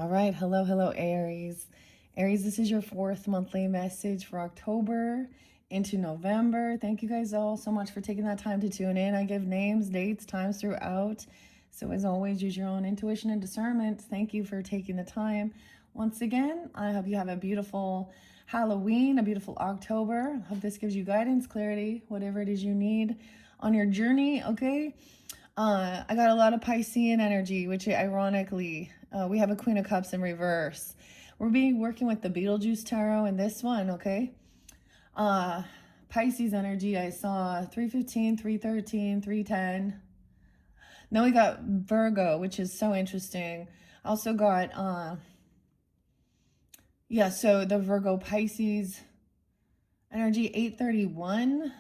All right, hello, Aries. Aries, this is your fourth monthly message for October into November. Thank you guys all so much for taking that time to tune in. I give names, dates, times throughout. So as always, use your own intuition and discernment. Thank you for taking the time. Once again, I hope you have a beautiful Halloween, a beautiful October. I hope this gives you guidance, clarity, whatever it is you need on your journey, okay? I got a lot of Piscean energy, which ironically, we have a Queen of Cups in reverse. We're working with the Beetlejuice Tarot in this one, okay? Pisces energy, I saw 315, 313, 310. Then we got Virgo, which is so interesting. Also got, so the Virgo Pisces energy, 831.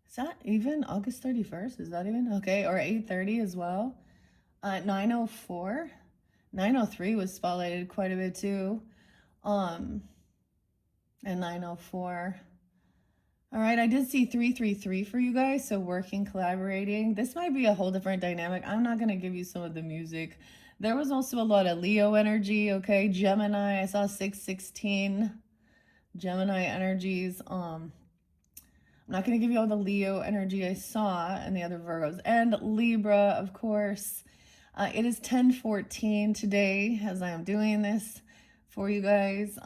Is that even August 31st? Is that even? Okay, or 8:30 as well. 904. 903 was spotlighted quite a bit too. And 904. All right, I did see 333 for you guys, so working, collaborating. This might be a whole different dynamic. I'm not going to give you some of the music. There was also a lot of Leo energy, okay? Gemini, I saw 616. Gemini energies. I'm not going to give you all the Leo energy I saw and the other Virgos. And Libra, of course. It is 10:14 today as I am doing this for you guys.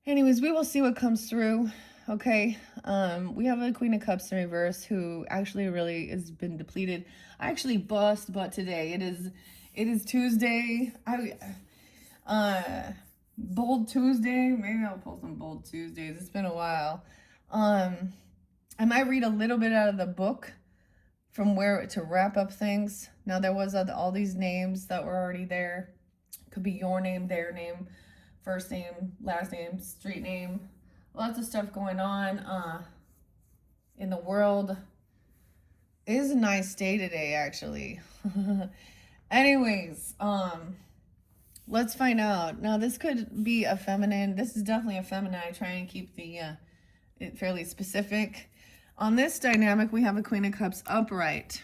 Anyways, we will see what comes through. Okay. We have a Queen of Cups in reverse who actually really has been depleted. I actually bust butt today. It is Tuesday. Bold Tuesday. Maybe I'll pull some Bold Tuesdays. It's been a while. I might read a little bit out of the book from where to wrap up things. Now there was all these names that were already there. Could be your name, their name, first name, last name, street name. Lots of stuff going on in the world. It is a nice day today, actually. Anyways, let's find out. Now this could be a feminine. This is definitely a feminine. I try and keep the it fairly specific. On this dynamic, we have a Queen of Cups upright.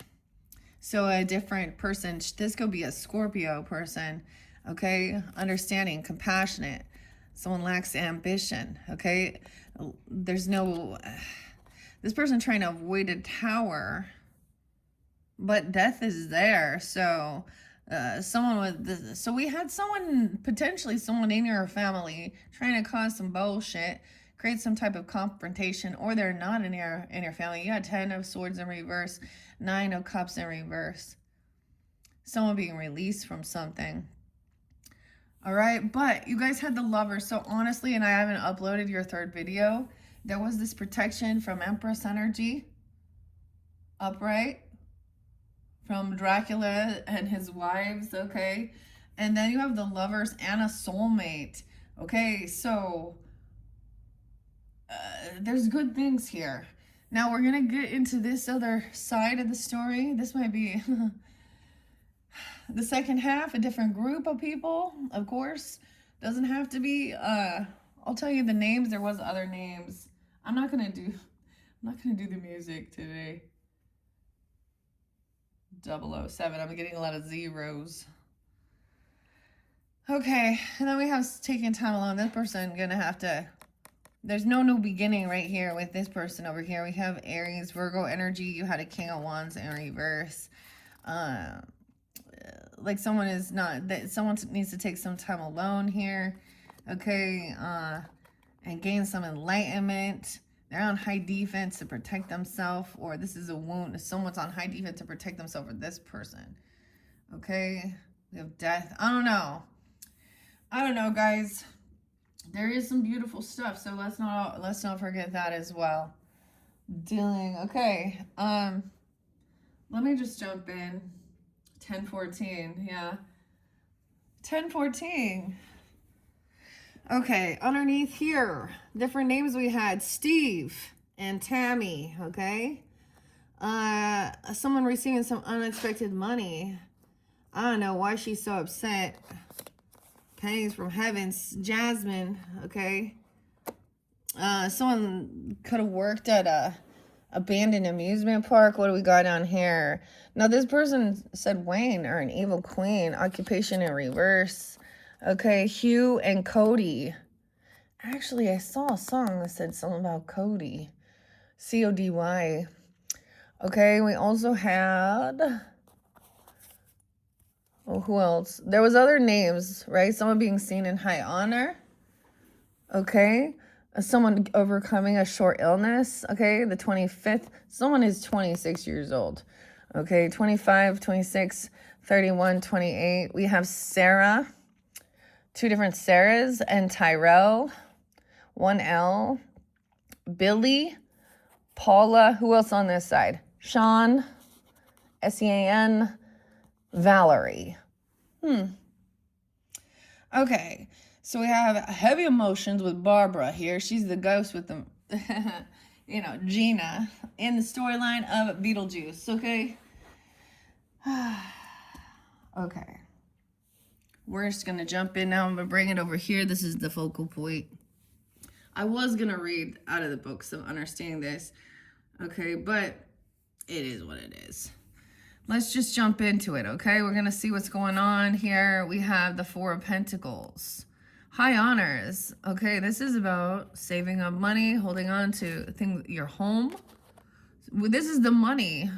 So a different person. This could be a Scorpio person, okay? Understanding, compassionate. Someone lacks ambition, okay? There's no... This person trying to avoid a tower, but death is there. So someone with... So we had potentially someone in your family trying to cause some bullshit, create some type of confrontation, or they're not in your family. You got 10 of Swords in reverse, 9 of Cups in reverse. Someone being released from something. All right, but you guys had the Lovers. So honestly, and I haven't uploaded your third video, there was this protection from Empress energy, upright, from Dracula and his wives, okay? And then you have the Lovers and a soulmate, okay? So there's good things here. Now we're gonna get into this other side of the story. This might be the second half, a different group of people, of course. Doesn't have to be. I'll tell you the names. There was other names. I'm not gonna do the music today. 007. I'm getting a lot of zeros. Okay, and then we have taking time alone. This person gonna have to... There's no new beginning right here with this person over here. We have Aries, Virgo energy. You had a King of Wands in reverse. Like someone needs to take some time alone here. Okay. And gain some enlightenment. They're on high defense to protect themselves. Or this is a wound. Someone's on high defense to protect themselves for this person. Okay. We have death. I don't know, guys. There is some beautiful stuff, so let's not forget that as well. Okay. Let me just jump in. 10:14, yeah. 10:14. Okay, underneath here, different names we had: Steve and Tammy. Okay. Someone receiving some unexpected money. I don't know why she's so upset. Pennies from heavens. Jasmine, okay. Someone could have worked at Abandoned amusement park. What do we got on here? Now, this person said Wayne or an evil queen. Occupation in reverse. Okay, Hugh and Cody. Actually, I saw a song that said something about Cody. C-O-D-Y. Okay, we also had... Oh, who else? There was other names, right? Someone being seen in high honor. Okay. Someone overcoming a short illness. Okay. The 25th. Someone is 26 years old. Okay. 25, 26, 31, 28. We have Sarah. Two different Sarahs. And Tyrell. 1L. Billy. Paula. Who else on this side? Sean. S-E-A-N. Valerie. Okay. So we have heavy emotions with Barbara here. She's the ghost with the, Gina in the storyline of Beetlejuice. Okay. Okay. We're just going to jump in now. I'm going to bring it over here. This is the focal point. I was going to read out of the book, so understanding this. Okay. But it is what it is. Let's just jump into it. Okay. We're going to see what's going on here. We have the Four of Pentacles. High honors. Okay, this is about saving up money, holding on to things, your home. This is the money.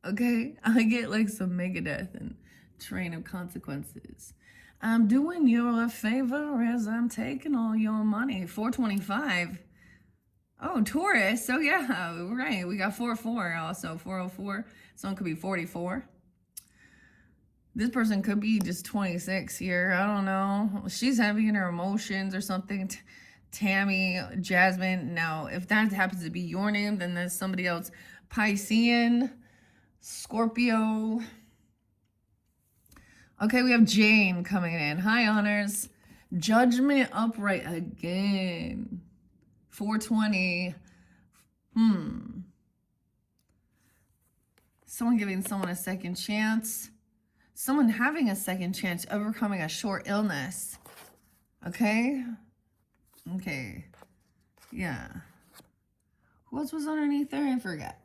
Okay, I get like some Megadeth and Train of Consequences. I'm doing you a favor as I'm taking all your money. 425. Oh, Taurus. So yeah, right. We got 44 also. 404. Someone could be 44. This person could be just 26 here. I don't know. She's heavy in her emotions or something. Tammy, Jasmine. Now, if that happens to be your name, then there's somebody else. Piscean, Scorpio. Okay, we have Jane coming in. High honors. Judgment upright again. 420. Someone giving someone a second chance. Someone having a second chance, overcoming a short illness. Okay? Okay. Yeah. Who else was underneath there? I forget.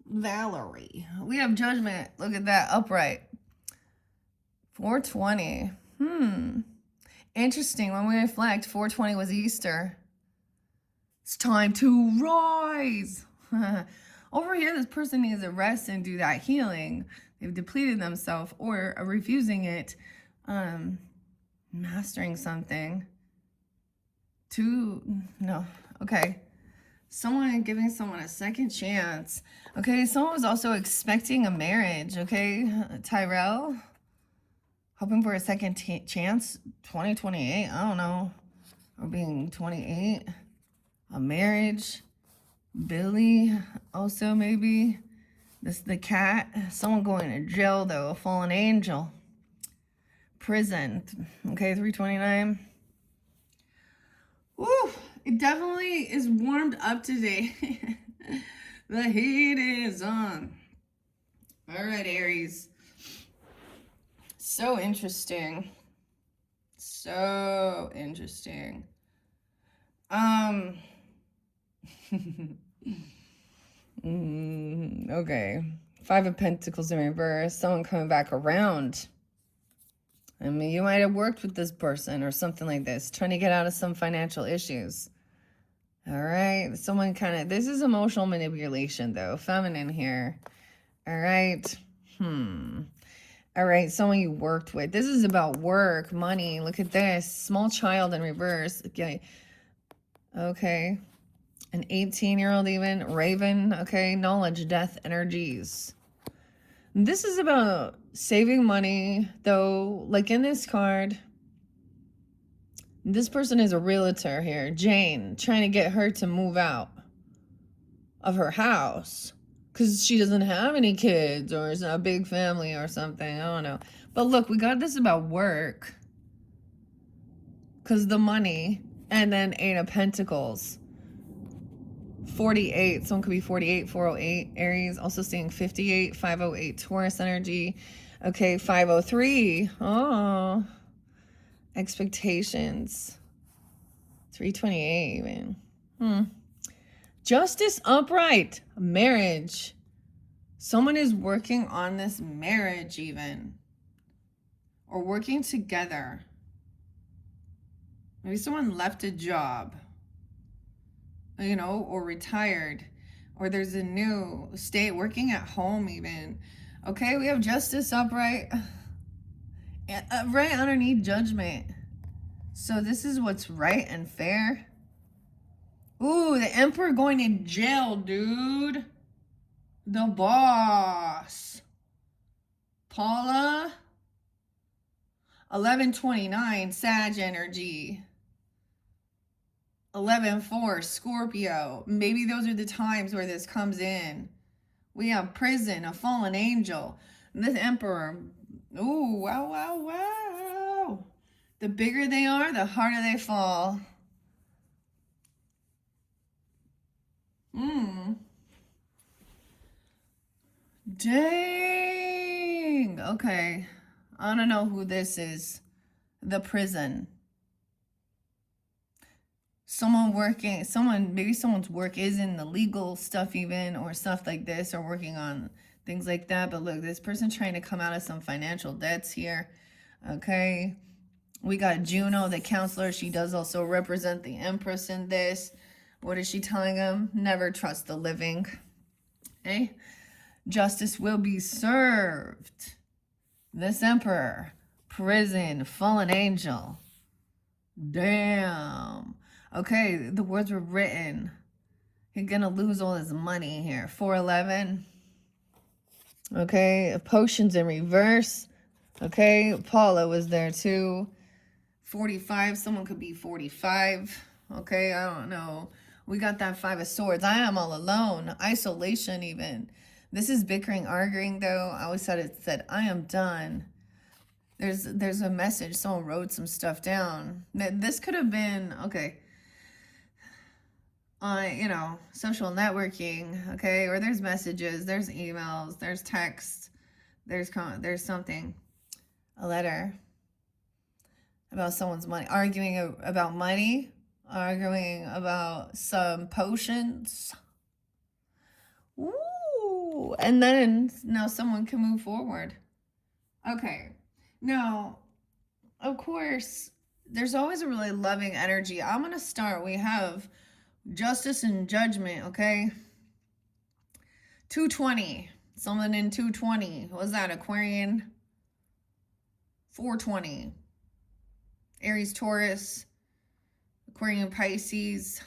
Valerie. We have judgment. Look at that. Upright. 420. Interesting. When we reflect, 420 was Easter. It's time to rise. Over here, this person needs to rest and do that healing. They've depleted themselves or are refusing it. Mastering something. No. Okay. Someone giving someone a second chance. Okay. Someone was also expecting a marriage. Okay. Tyrell. Hoping for a second chance. 2028. I don't know. Or being 28. A marriage. Billy. Also maybe. This is the cat. Someone going to jail, though. A fallen angel. Prison. Okay, 329. Woo! It definitely is warmed up today. The heat is on. All right, Aries. So interesting. So interesting. Okay. 5 of Pentacles in reverse. Someone coming back around. I mean, you might have worked with this person or something like this, trying to get out of some financial issues. All right. Someone kind of, this is emotional manipulation, though. Feminine here. All right. All right. Someone you worked with. This is about work, money. Look at this. Small child in reverse. Okay. Okay. An 18-year-old even. Raven. Okay. Knowledge, death, energies. This is about saving money, though. Like in this card, this person is a realtor here. Jane, trying to get her to move out of her house because she doesn't have any kids or is a big family or something. I don't know. But look, we got this about work because the money, and then 8 of Pentacles. 48. Someone could be 48, 408. Aries. Also seeing 58, 508. Taurus energy. Okay, 503. Oh. Expectations. 328 even. Justice upright. Marriage. Someone is working on this marriage even. Or working together. Maybe someone left a job. You know, or retired. Or there's a new state working at home even. Okay, we have justice upright. Right underneath judgment. So this is what's right and fair. Ooh, the emperor going to jail, dude. The boss. Paula. 1129, Sag energy. 11-4, Scorpio. Maybe those are the times where this comes in. We have prison, a fallen angel. This emperor. Ooh, wow, wow, wow. The bigger they are, the harder they fall. Dang. Okay. I don't know who this is. The prison. Maybe someone's work is in the legal stuff even, or stuff like this, or working on things like that. But look, this person's trying to come out of some financial debts here. Okay. We got Juno, the counselor. She does also represent the Empress in this. What is she telling him? Never trust the living. Okay. Justice will be served. This emperor. Prison. Fallen angel. Damn. Okay, the words were written. He's gonna lose all his money here. 411. Okay, potions in reverse. Okay, Paula was there too. 45, someone could be 45. Okay, I don't know. We got that 5 of swords. I am all alone. Isolation even. This is bickering, arguing though. I always said it said, I am done. There's a message. Someone wrote some stuff down. This could have been, okay, you know, social networking, okay? Or there's messages, there's emails, there's texts, there's something, a letter about someone's money, arguing about money, arguing about some potions. Ooh, and then now someone can move forward. Okay, now, of course, there's always a really loving energy. I'm going to start. We have justice and judgment, okay? 220. Someone in 220. What was that? Aquarian? 420. Aries, Taurus. Aquarian, Pisces.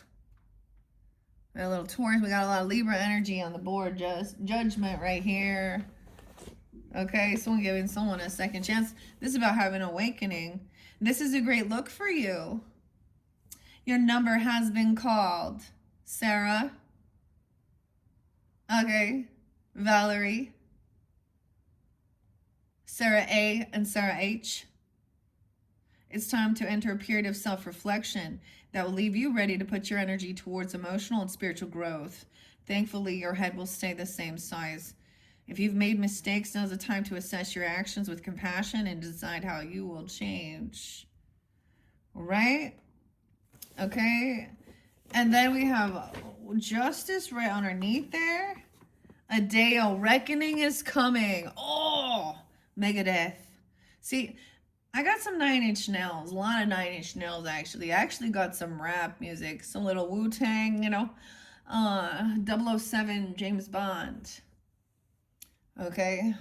We got a little Taurus. We got a lot of Libra energy on the board. Just judgment right here. Okay, someone giving someone a second chance. This is about having an awakening. This is a great look for you. Your number has been called. Sarah. Okay. Valerie. Sarah A. and Sarah H. It's time to enter a period of self-reflection that will leave you ready to put your energy towards emotional and spiritual growth. Thankfully, your head will stay the same size. If you've made mistakes, now's the time to assess your actions with compassion and decide how you will change. Right? Okay. And then we have justice right underneath there. A day of reckoning is coming. Oh, Megadeth. See, I got some 9 Inch Nails. A lot of 9 Inch Nails, actually. I actually got some rap music. Some little Wu-Tang, you know. 007 James Bond. Okay.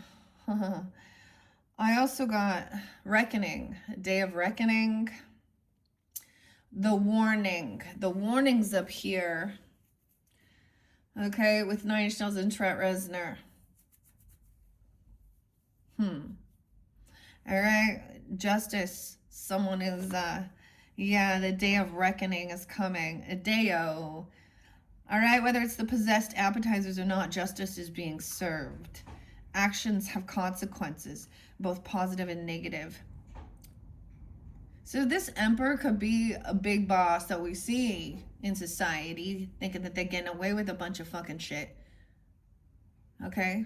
I also got Reckoning. Day of Reckoning. The warning. The warning's up here. Okay, with 9 Inch Nails and Trent Reznor. Alright, justice. Someone is, yeah, the day of reckoning is coming. A day-o. Alright, whether it's the possessed appetizers or not, justice is being served. Actions have consequences, both positive and negative. So this emperor could be a big boss that we see in society, thinking that they're getting away with a bunch of fucking shit. Okay?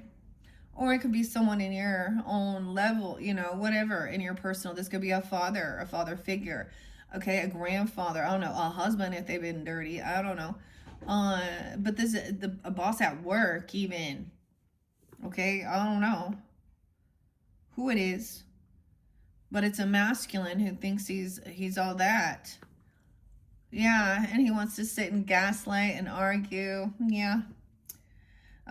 Or it could be someone in your own level, you know, whatever, in your personal. This could be a father figure. Okay, a grandfather. I don't know, a husband if they've been dirty. I don't know. But this a boss at work even. Okay, I don't know who it is, but it's a masculine who thinks he's all that. Yeah, and he wants to sit and gaslight and argue. Yeah.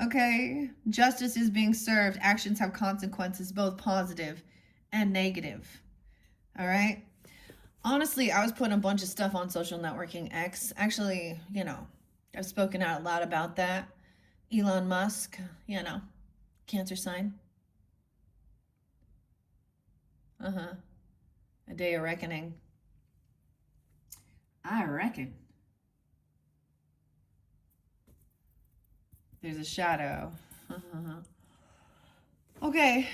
Okay, justice is being served. Actions have consequences, both positive and negative. All right. Honestly, I was putting a bunch of stuff on social networking X. Actually, I've spoken out a lot about that. Elon Musk, Cancer sign. Uh-huh. A day of reckoning. I reckon. There's a shadow. Okay.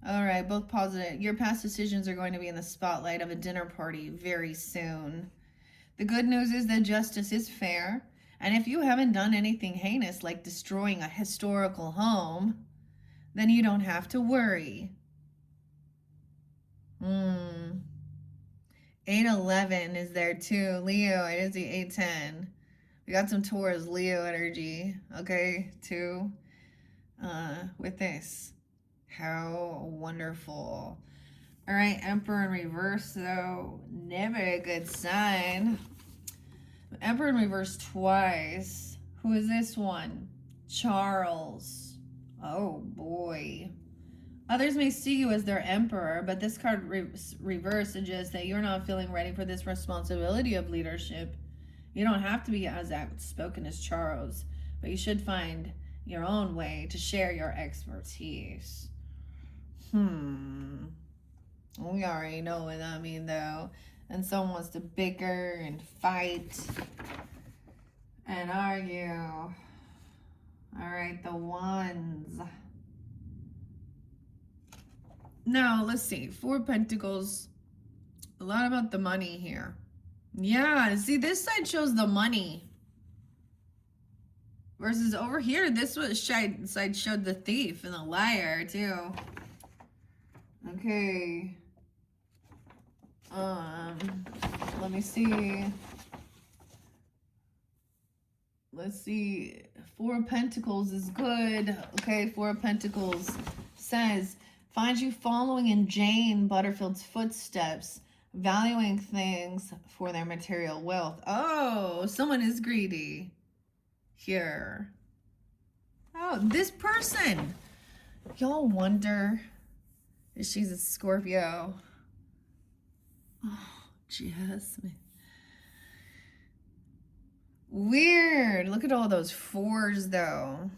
All right, both positive. Your past decisions are going to be in the spotlight of a dinner party very soon. The good news is that justice is fair. And if you haven't done anything heinous like destroying a historical home, then you don't have to worry. 811 is there too. Leo, it is the 810. We got some Taurus Leo energy, okay, too, with this. How wonderful. All right, Emperor in reverse, though, never a good sign. Emperor in reverse twice. Who is this one? Charles. Oh, boy. Others may see you as their emperor, but this card reverse suggests that you're not feeling ready for this responsibility of leadership. You don't have to be as outspoken as Charles, but you should find your own way to share your expertise. We already know what that means, though. And someone wants to bicker and fight and argue. All right, the wands. Now, let's see. 4 Pentacles. A lot about the money here. Yeah, see, this side shows the money. Versus over here, this side showed the thief and the liar, too. Okay. Let me see. Let's see. 4 Pentacles is good. Okay, 4 Pentacles says, find you following in Jane Butterfield's footsteps, valuing things for their material wealth. Oh, someone is greedy here. Oh, this person. Y'all wonder if she's a Scorpio. Oh, Jasmine. Weird. Look at all those 4s, though.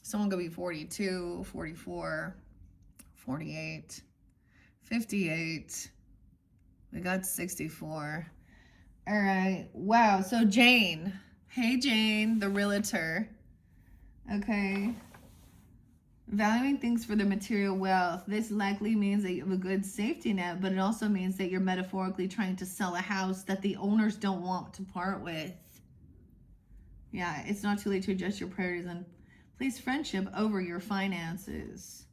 Someone could be 42, 44, 48, 58. We got 64. All right. Wow. So Jane. Hey, Jane, the realtor. Okay. Valuing things for their material wealth. This likely means that you have a good safety net, but it also means that you're metaphorically trying to sell a house that the owners don't want to part with. Yeah, it's not too late to adjust your priorities and place friendship over your finances.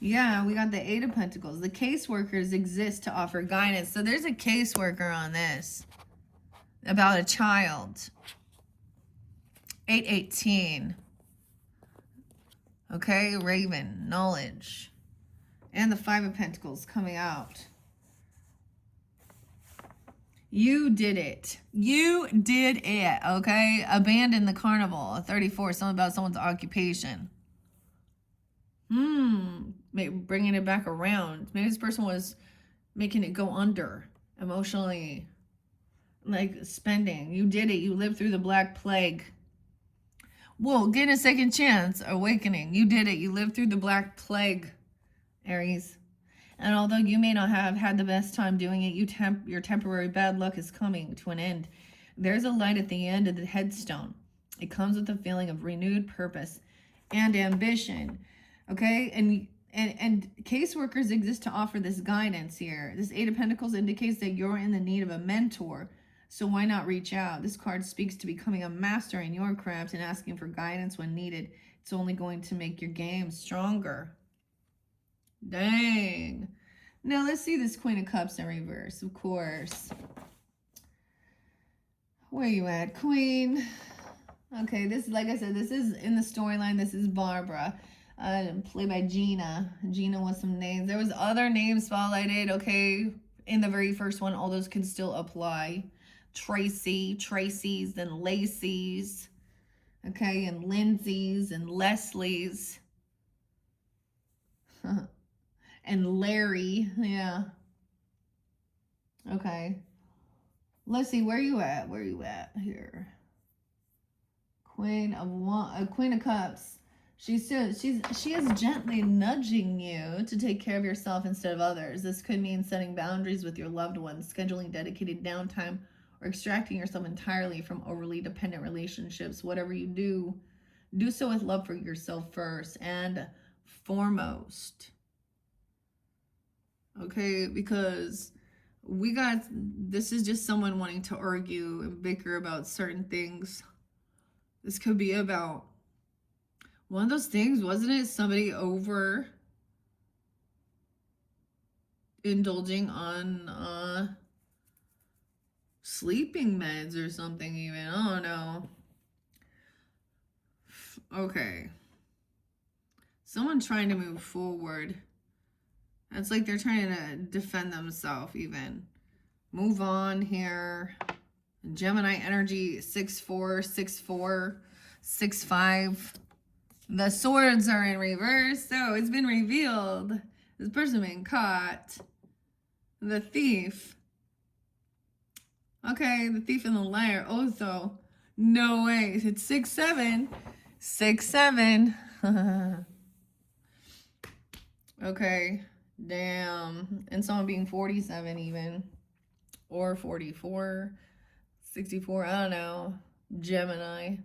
Yeah, we got the 8 of Pentacles. The caseworkers exist to offer guidance. So there's a caseworker on this about a child. 818. Okay, Raven, knowledge. And the 5 of Pentacles coming out. You did it. You did it, okay? Abandon the carnival. 34, something about someone's occupation. Maybe bringing it back around. Maybe this person was making it go under emotionally. Like spending. You did it. You lived through the Black Plague. Whoa, get a second chance. Awakening. You did it. You lived through the Black Plague, Aries. And although you may not have had the best time doing it, your temporary bad luck is coming to an end. There's a light at the end of the headstone. It comes with a feeling of renewed purpose and ambition. Okay? And caseworkers exist to offer this guidance here. This 8 of Pentacles indicates that you're in the need of a mentor. So why not reach out? This card speaks to becoming a master in your craft and asking for guidance when needed. It's only going to make your game stronger. Dang. Now let's see this Queen of Cups in reverse, of course. Where you at, Queen? Okay, this, like I said, this is in the storyline. This is Barbara, played by Gina. Gina with some names. There was other names spotlighted, okay? In the very first one, all those can still apply. Tracy, Tracy's, then Lacey's, okay? And Lindsay's and Leslie's. And Larry, yeah. Okay. Let's see, where you at? Where you at here? Queen of Cups. She is gently nudging you to take care of yourself instead of others. This could mean setting boundaries with your loved ones, scheduling dedicated downtime, or extracting yourself entirely from overly dependent relationships. Whatever you do so with love for yourself first and foremost. Okay, because this is just someone wanting to argue and bicker about certain things. This could be about one of those things, wasn't it? Somebody over indulging on sleeping meds or something even. I don't know. Okay. Someone trying to move forward. It's like they're trying to defend themselves even. Move on here. Gemini energy, 6-4, 6-4, 6-5. The swords are in reverse, so it's been revealed. This person being caught. The thief. Okay, the thief and the liar. Also, no way. It's 6-7. 6-7. Okay, damn. And someone being 47 even. Or 44. 64, I don't know. Gemini.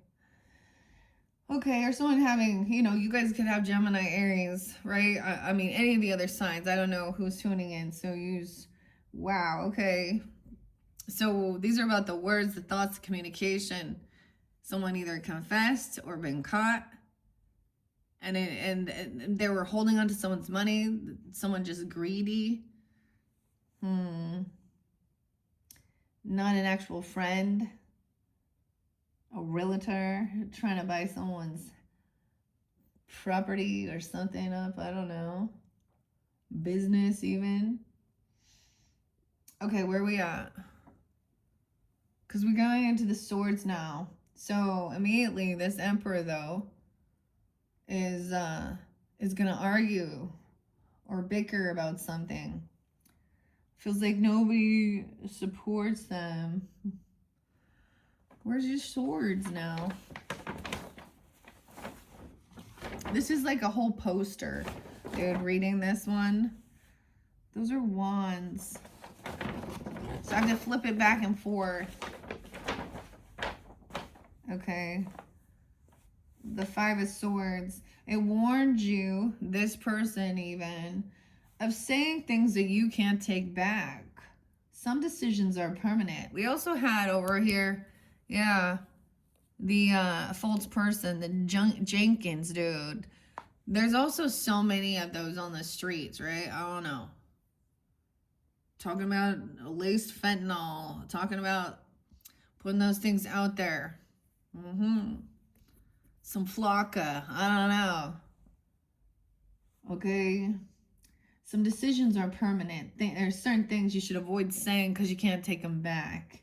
Okay, or someone having, you guys could have Gemini, Aries, right? I mean, any of the other signs. I don't know who's tuning in, so wow, okay. So these are about the words, the thoughts, the communication. Someone either confessed or been caught. And they were holding on to someone's money. Someone just greedy. Not an actual friend. A realtor trying to buy someone's property or something up. I don't know. Business even. Okay, where are we at? Because we're going into the swords now. So immediately this emperor though is gonna argue or bicker about something. Feels like nobody supports them. Where's your swords now? This is like a whole poster, dude, reading this one. Those are wands. So I have to flip it back and forth. Okay. The 5 of Swords. It warned you, this person even, of saying things that you can't take back. Some decisions are permanent. We also had over here, yeah, the false person, the Jenkins dude. There's also so many of those on the streets, right? I don't know. Talking about laced fentanyl. Talking about putting those things out there. Some flocka. I don't know. Okay. Some decisions are permanent. There's certain things you should avoid saying because you can't take them back.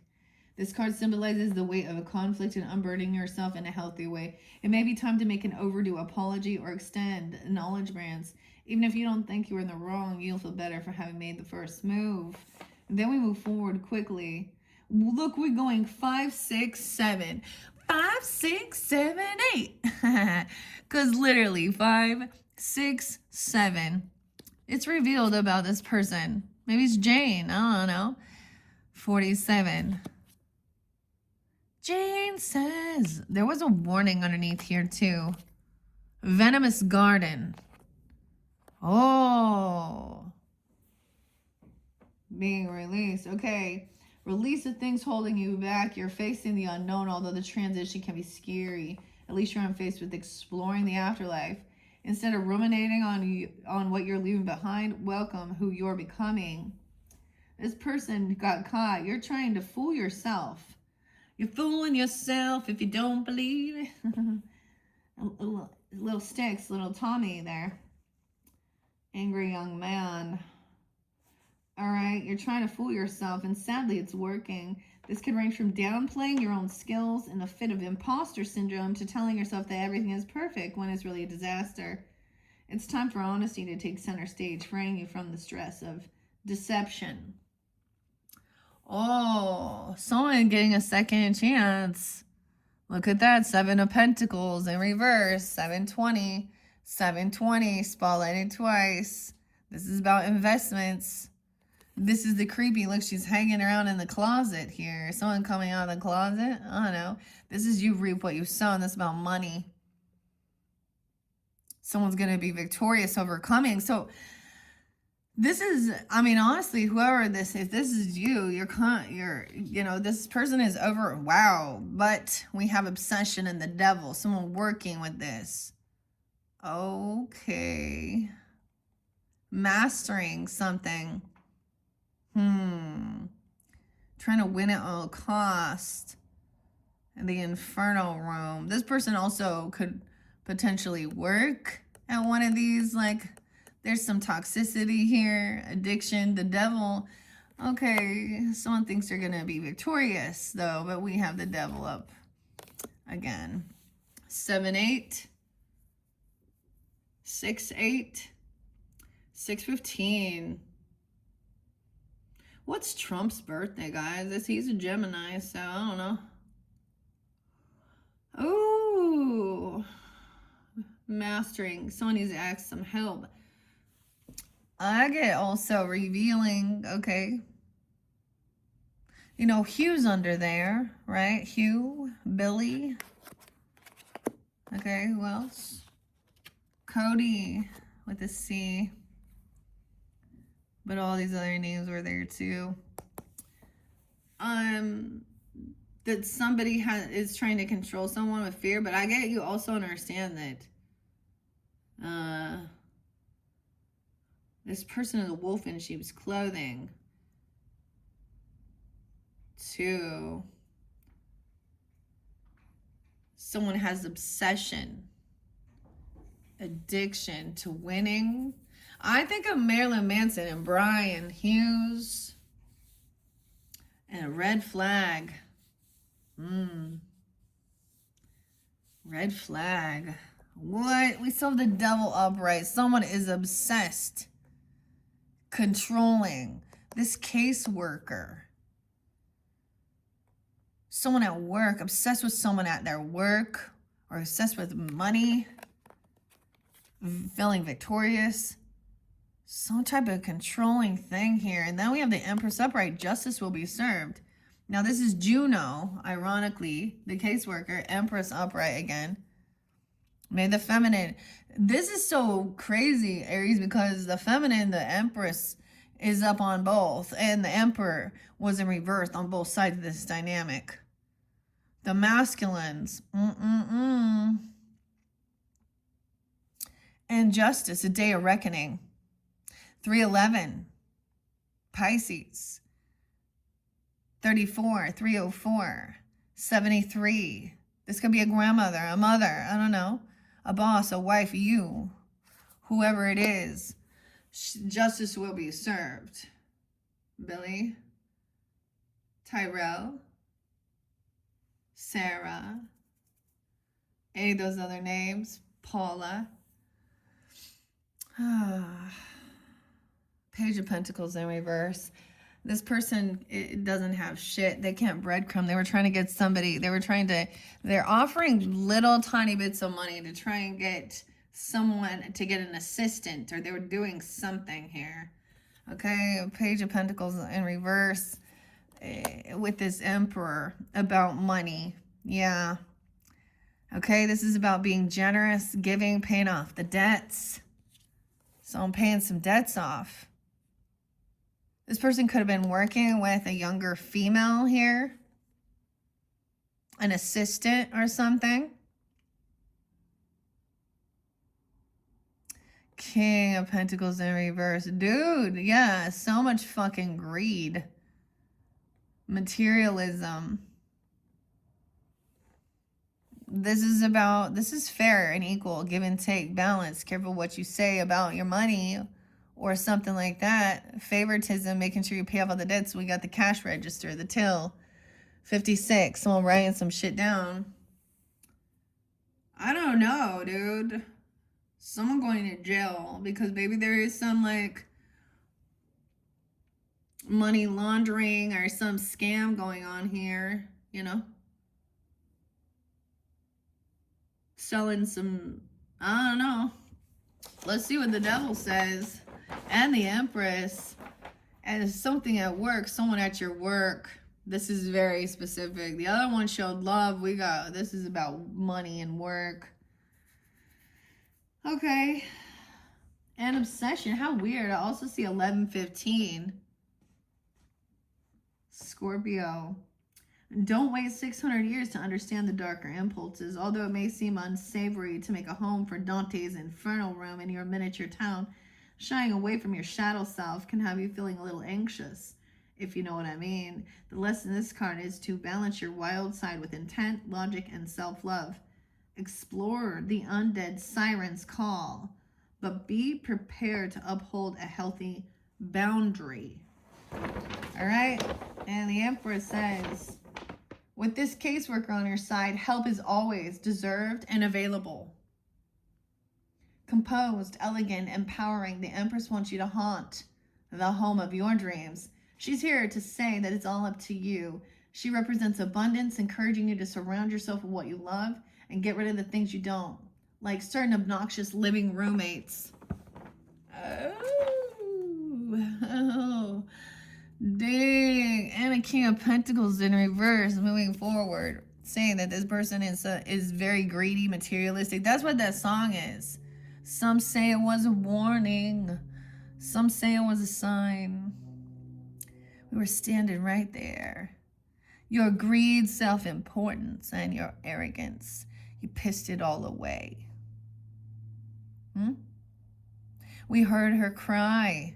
This card symbolizes the weight of a conflict and unburdening yourself in a healthy way. It may be time to make an overdue apology or extend acknowledgments. Even if you don't think you were in the wrong, you'll feel better for having made the first move. And then we move forward quickly. Look, we're going 5, 6, 7. 5, 6, 7, 8. Because literally 5, 6, 7. It's revealed about this person. Maybe it's Jane. I don't know. 47. Jane says, there was a warning underneath here too. Venomous garden. Oh. Being released. Okay. Release the things holding you back. You're facing the unknown, although the transition can be scary. At least you're on face with exploring the afterlife. Instead of ruminating on what you're leaving behind, welcome who you're becoming. This person got caught. You're trying to fool yourself. You're fooling yourself if you don't believe. Little sticks, little Tommy there. Angry young man. All right, you're trying to fool yourself, and sadly, it's working. This could range from downplaying your own skills in a fit of imposter syndrome to telling yourself that everything is perfect when it's really a disaster. It's time for honesty to take center stage, freeing you from the stress of deception. Oh, someone getting a second chance. Look at that. 7 of Pentacles in reverse. 720. 720. Spotlighted twice. This is about investments. This is the creepy. Look, she's hanging around in the closet here. Someone coming out of the closet. I don't know. This is you reap what you sow. And this is about money. Someone's going to be victorious, overcoming. So this is, I mean, honestly, whoever this, if this is you, you know, this person is over, wow. But we have obsession and the devil, someone working with this. Okay. Mastering something. Trying to win at all cost. In the infernal room. This person also could potentially work at one of these, like, there's some toxicity here, addiction, the devil. Okay, someone thinks they're going to be victorious, though, but we have the devil up again. 7-8, 6-8, 6-15. What's Trump's birthday, guys? He's a Gemini, so I don't know. Ooh. Mastering. Someone needs to ask some help. I get also revealing, okay. You know, Hugh's under there, right? Hugh, Billy. Okay, who else? Cody with a C. But all these other names were there too. That somebody is trying to control someone with fear, but I get you also understand that this person is a wolf in sheep's clothing too. Someone has obsession, addiction to winning. I think of Marilyn Manson and Brian Hughes and a red flag. Red flag. What? We still have the devil upright. Someone is obsessed, controlling. This caseworker. Someone at work, obsessed with someone at their work, or obsessed with money, feeling victorious. Some type of controlling thing here. And then we have the Empress upright. Justice will be served. Now this is Juno, ironically, the caseworker. Empress upright again. May the feminine. This is so crazy, Aries, because the feminine, the Empress, is up on both. And the Emperor was in reverse on both sides of this dynamic. The masculines. And justice, a day of reckoning. 311. Pisces. 34, 304, 73. This could be a grandmother, a mother, I don't know, a boss, a wife, you, whoever it is. Justice will be served. Billy, Tyrell, Sarah, any of those other names, Paula. Page of Pentacles in reverse. This person, it doesn't have shit. They can't breadcrumb. They were trying to get somebody. They're offering little tiny bits of money to try and get someone to get an assistant, or they were doing something here. Okay, Page of Pentacles in reverse with this Emperor about money. Yeah. Okay, this is about being generous, giving, paying off the debts. So I'm paying some debts off. This person could have been working with a younger female here. An assistant or something. King of Pentacles in reverse. Dude, yeah, so much fucking greed. Materialism. This is fair and equal, give and take, balance. Careful what you say about your money or something like that. Favoritism, making sure you pay off all the debts. We got the cash register, the till. 56, someone writing some shit down. I don't know, dude. Someone going to jail because maybe there is some like money laundering or some scam going on here, you know? Selling some, I don't know. Let's see what the devil says. And the Empress. And it's something at work, someone at your work. This is very specific. The other one showed love. This is about money and work. Okay. And obsession. How weird. I also see 1115. Scorpio. Don't wait 600 years to understand the darker impulses. Although it may seem unsavory to make a home for Dante's infernal room in your miniature town, shying away from your shadow self can have you feeling a little anxious, if you know what I mean. The lesson in this card is to balance your wild side with intent, logic, and self-love. Explore the undead siren's call, but be prepared to uphold a healthy boundary. All right? And the Empress says, with this caseworker on your side, help is always deserved and available. Composed, elegant, empowering, the Empress wants you to haunt the home of your dreams. She's here to say that it's all up to you. She represents abundance, encouraging you to surround yourself with what you love and get rid of the things you don't, like certain obnoxious living roommates. Oh, dang. And a King of Pentacles in reverse, moving forward, saying that this person is very greedy, materialistic. That's what that song is. Some say it was a warning. Some say it was a sign. We were standing right there. Your greed, self-importance, and your arrogance. You pissed it all away. We heard her cry.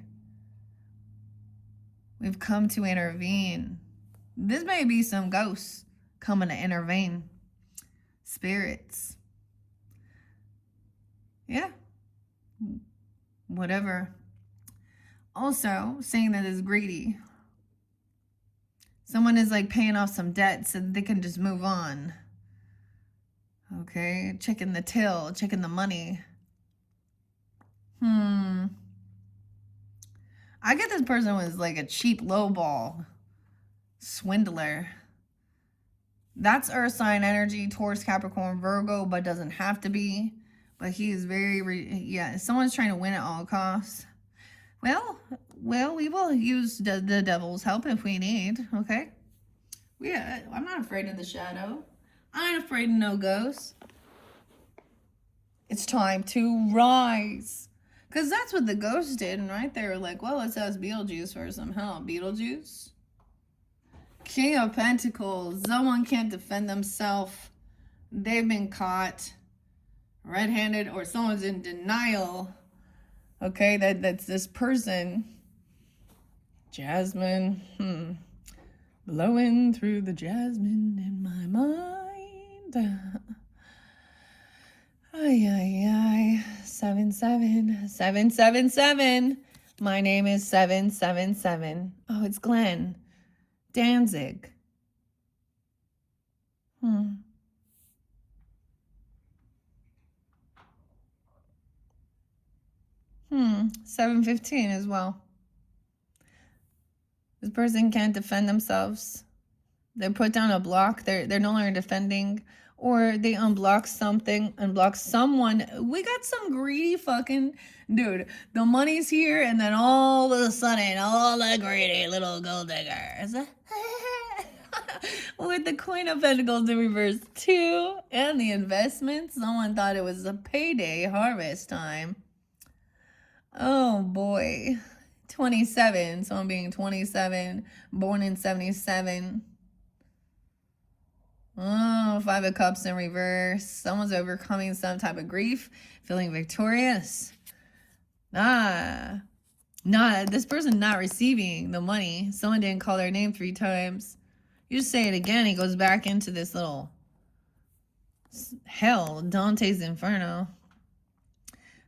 We've come to intervene. This may be some ghosts coming to intervene. Spirits. Yeah. Whatever. Also, saying that it's greedy. Someone is like paying off some debt so that they can just move on. Okay, checking the till, checking the money. I get this person was like a cheap lowball swindler. That's Earth sign energy, Taurus, Capricorn, Virgo, but doesn't have to be. But he is yeah, someone's trying to win at all costs. Well, we will use the devil's help if we need, okay? Yeah, I'm not afraid of the shadow. I ain't afraid of no ghosts. It's time to rise. Because that's what the ghosts did, right? They were like, well, let's ask Beetlejuice for some help. Beetlejuice? King of Pentacles. Someone can't defend themselves. They've been caught red-handed, or someone's in denial. Okay, that's this person. Jasmine. Blowing through the jasmine in my mind. Ay. 777. My name is 777. Oh, it's Glenn Danzig. 715 as well. This person can't defend themselves. They put down a block. They're no longer defending, or they unblock something, unblock someone. We got some greedy fucking dude. The money's here, and then all of a sudden, all the greedy little gold diggers with the Queen of Pentacles in reverse too, and the investments. Someone thought it was a payday harvest time. Oh boy. 27, someone being 27, born in 77. Oh, 5 of Cups in reverse. Someone's overcoming some type of grief, feeling victorious. Ah, not this person not receiving the money. Someone didn't call their name 3 times. You just say it again, he goes back into this little hell, Dante's Inferno.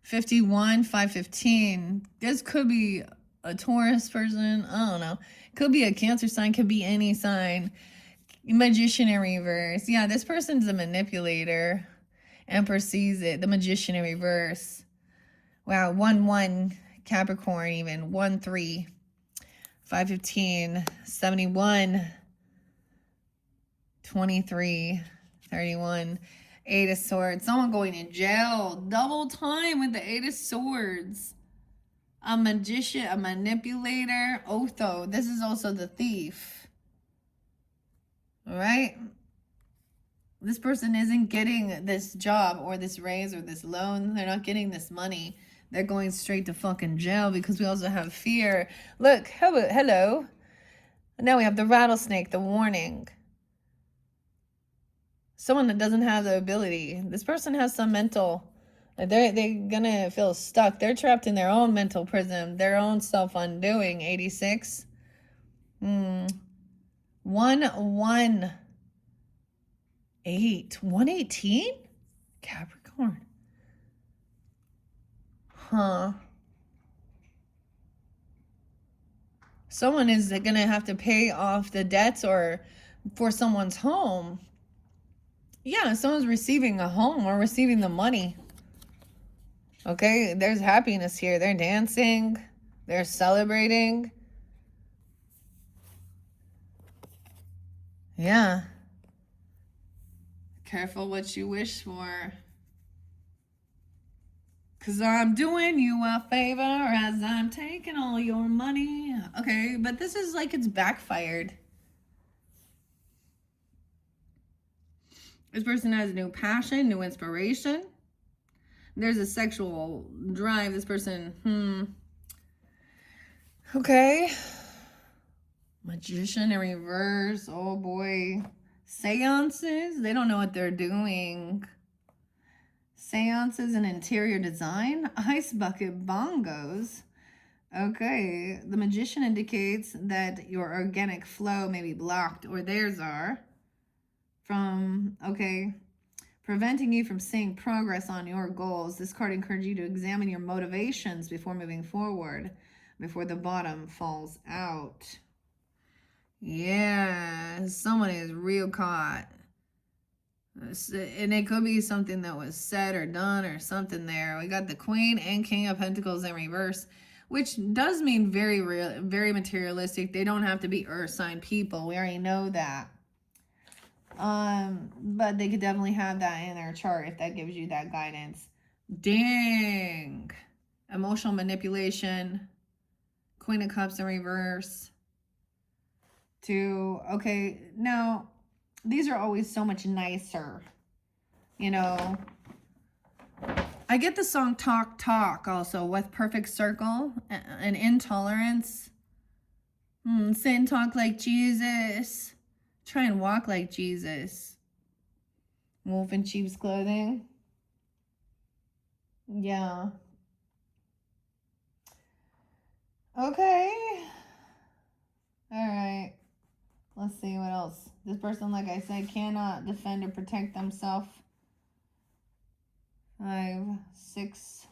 51, 515. This could be a Taurus person. I don't know. Could be a Cancer sign. Could be any sign. Magician in reverse. Yeah, this person's a manipulator. Emperor sees it. The Magician in reverse. Wow, 1-1 Capricorn even. 1-3. 515. 71. 23. 31. 8 of Swords. Someone going in jail. Double time with the 8 of Swords. A magician, a manipulator. Otho. This is also the thief. Alright? This person isn't getting this job or this raise or this loan. They're not getting this money. They're going straight to fucking jail because we also have fear. Look, hello. Now we have the rattlesnake, the warning. Someone that doesn't have the ability. This person has some mental, they're gonna feel stuck. They're trapped in their own mental prison, their own self-undoing. 86. 1-1. 8. 118? Capricorn. Huh. Someone is gonna have to pay off the debts or for someone's home. Yeah, someone's receiving a home or receiving the money. Okay, there's happiness here. They're dancing. They're celebrating. Yeah. Careful what you wish for. Because I'm doing you a favor as I'm taking all your money. Okay, but this is like it's backfired. This person has new passion, new inspiration. There's a sexual drive. This person, Okay. Magician in reverse. Oh boy. Seances. They don't know what they're doing. Seances and interior design. Ice bucket bongos. Okay. The magician indicates that your organic flow may be blocked, or theirs are. Preventing you from seeing progress on your goals. This card encourages you to examine your motivations before moving forward, before the bottom falls out. Yeah, someone is real caught. And it could be something that was said or done or something there. We got the Queen and King of Pentacles in reverse, which does mean very real, very materialistic. They don't have to be earth sign people. We already know that. But they could definitely have that in their chart if that gives you that guidance. Dang. Emotional manipulation. Queen of Cups in reverse. Okay, now, these are always so much nicer. You know. I get the song Talk Talk also with Perfect Circle and Intolerance. Sin talk like Jesus. Try and walk like Jesus. Wolf in sheep's clothing. Yeah. Okay. All right. Let's see what else. This person, like I said, cannot defend or protect themselves. 5, 6.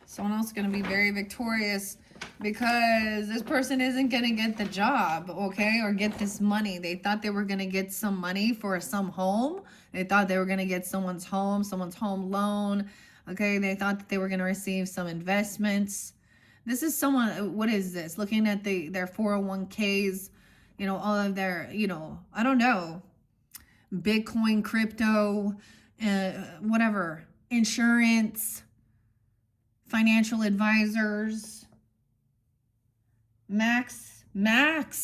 Someone else is going to be very victorious because this person isn't going to get the job, okay, or get this money. They thought they were going to get some money for some home. They thought they were going to get someone's home loan, okay. They thought that they were going to receive some investments. This is someone, what is this? Looking at their 401ks, you know, all of their, you know, I don't know, Bitcoin, crypto, whatever, insurance, financial advisors. Max.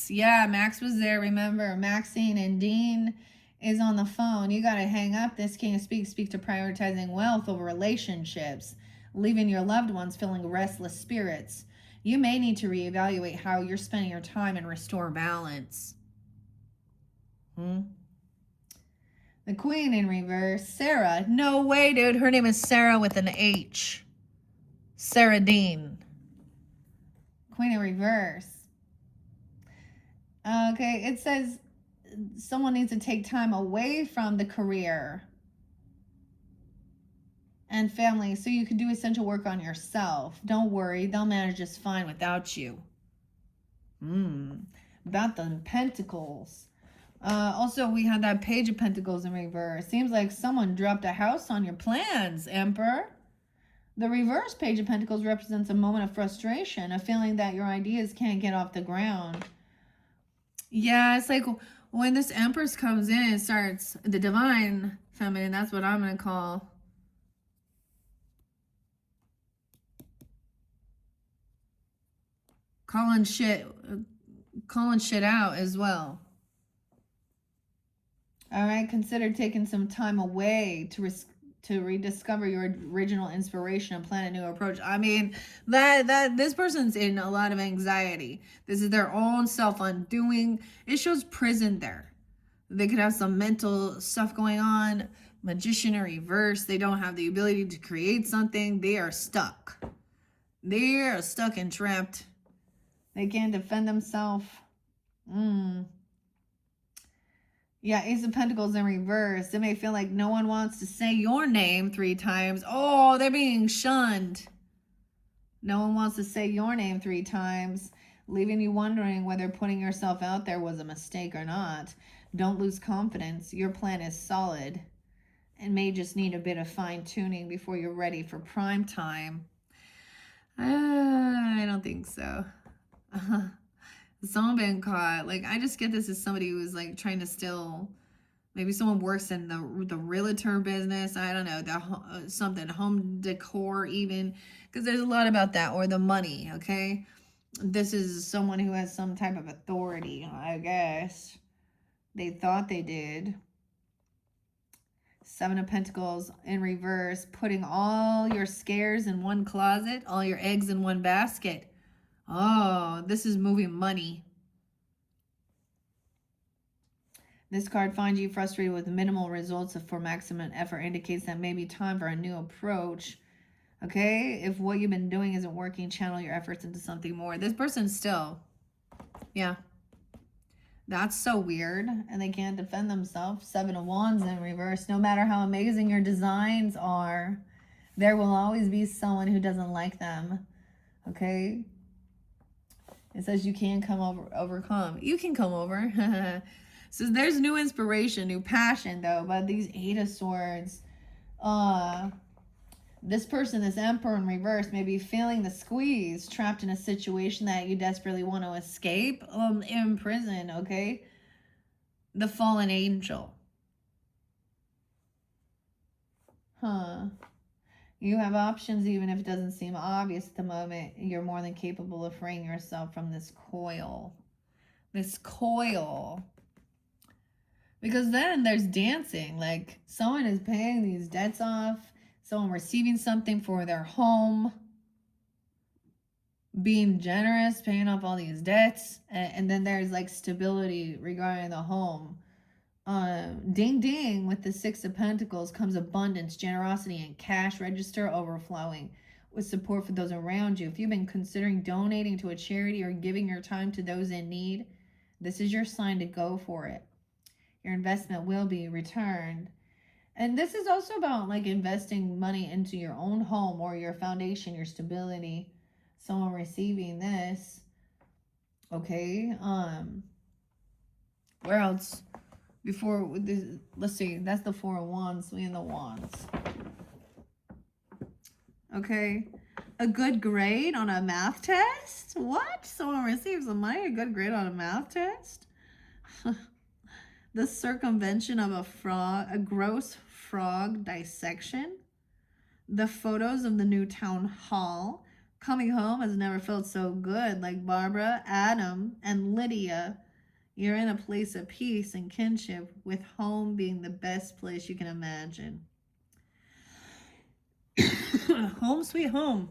Yeah, Max was there. Remember, Maxine and Dean is on the phone. You got to hang up this King of Speak to prioritizing wealth over relationships, leaving your loved ones feeling restless spirits. You may need to reevaluate how you're spending your time and restore balance. The Queen in reverse. Sarah. No way, dude. Her name is Sarah with an H. Saradine. Queen in reverse. Okay, it says someone needs to take time away from the career and family so you can do essential work on yourself. Don't worry, they'll manage just fine without you. About the Pentacles. Also, we had that Page of Pentacles in reverse. Seems like someone dropped a house on your plans, Emperor. The reverse Page of Pentacles represents a moment of frustration, a feeling that your ideas can't get off the ground. Yeah, it's like when this Empress comes in, it starts the Divine Feminine. That's what I'm going to call. Calling shit out as well. All right, consider taking some time away to rediscover your original inspiration and plan a new approach. I mean, that this person's in a lot of anxiety. This is their own self undoing. It shows prison there. They could have some mental stuff going on. Magician or reverse. They don't have the ability to create something. They are stuck. They are stuck and trapped. They can't defend themselves. Yeah, Ace of Pentacles in reverse. It may feel like no one wants to say your name 3 times. Oh, they're being shunned. No one wants to say your name 3 times, leaving you wondering whether putting yourself out there was a mistake or not. Don't lose confidence. Your plan is solid and may just need a bit of fine-tuning before you're ready for prime time. I don't think so. Someone been caught. Like, I just get this as somebody who's like trying to steal. Maybe someone works in the realtor business. I don't know, something home decor even, because there's a lot about that, or the money. Okay, this is someone who has some type of authority. I guess they thought they did. 7 of Pentacles in reverse, putting all your scares in one closet, all your eggs in one basket. Oh, this is moving money. This card finds you frustrated with minimal results for maximum effort. Indicates that may be time for a new approach. Okay, if what you've been doing isn't working, channel your efforts into something more. This person's still, yeah. That's so weird. And they can't defend themselves. 7 of Wands in reverse. No matter how amazing your designs are, there will always be someone who doesn't like them. Okay? It says you can overcome. You can come over. So there's new inspiration, new passion, though. But these 8 of Swords, this person, this Emperor in reverse, may be feeling the squeeze, trapped in a situation that you desperately want to escape. In prison, okay? The fallen angel. You have options even if it doesn't seem obvious at the moment. You're more than capable of freeing yourself from this coil. This coil. Because then there's dancing. Like, someone is paying these debts off. Someone receiving something for their home. Being generous, paying off all these debts. And then there's like stability regarding the home. Ding ding, with the 6 of Pentacles comes abundance, generosity, and cash register overflowing with support for those around you. If you've been considering donating to a charity or giving your time to those in need, this is your sign to go for it. Your investment will be returned. And this is also about like investing money into your own home or your foundation, your stability. Someone receiving this. Okay. Where else? Before this, let's see, that's the 4 of Wands, and the Wands. Okay, a good grade on a math test? What? Someone receives some money, a good grade on a math test? The circumvention of a frog, a gross frog dissection. The photos of the new town hall. Coming home has never felt so good, like Barbara, Adam, and Lydia. You're in a place of peace and kinship, with home being the best place you can imagine. Home sweet home.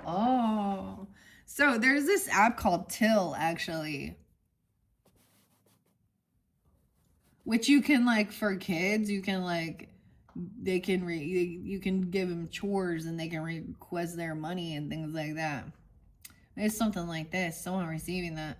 Oh. So there's this app called Till, actually. Which you can, like, for kids, you can, like, they can you can give them chores and they can request their money and things like that. It's something like this, someone receiving that,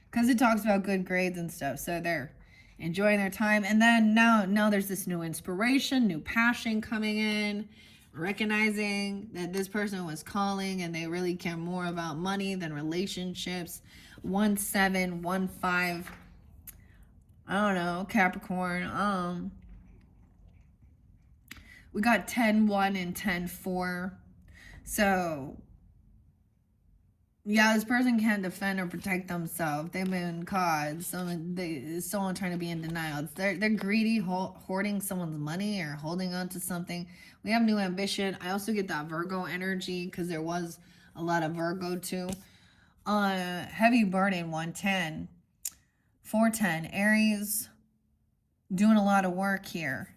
because it talks about good grades and stuff, so they're enjoying their time. And then now there's this new inspiration, new passion coming in, recognizing that this person was calling and they really care more about money than relationships. 1715, I don't know, Capricorn. We got 10-1 and 10-4. So yeah, this person can't defend or protect themselves. They've been caught. Someone trying to be in denial. They're greedy, hoarding someone's money or holding on to something. We have new ambition. I also get that Virgo energy because there was a lot of Virgo too. Heavy burden, 110. 410, Aries, doing a lot of work here.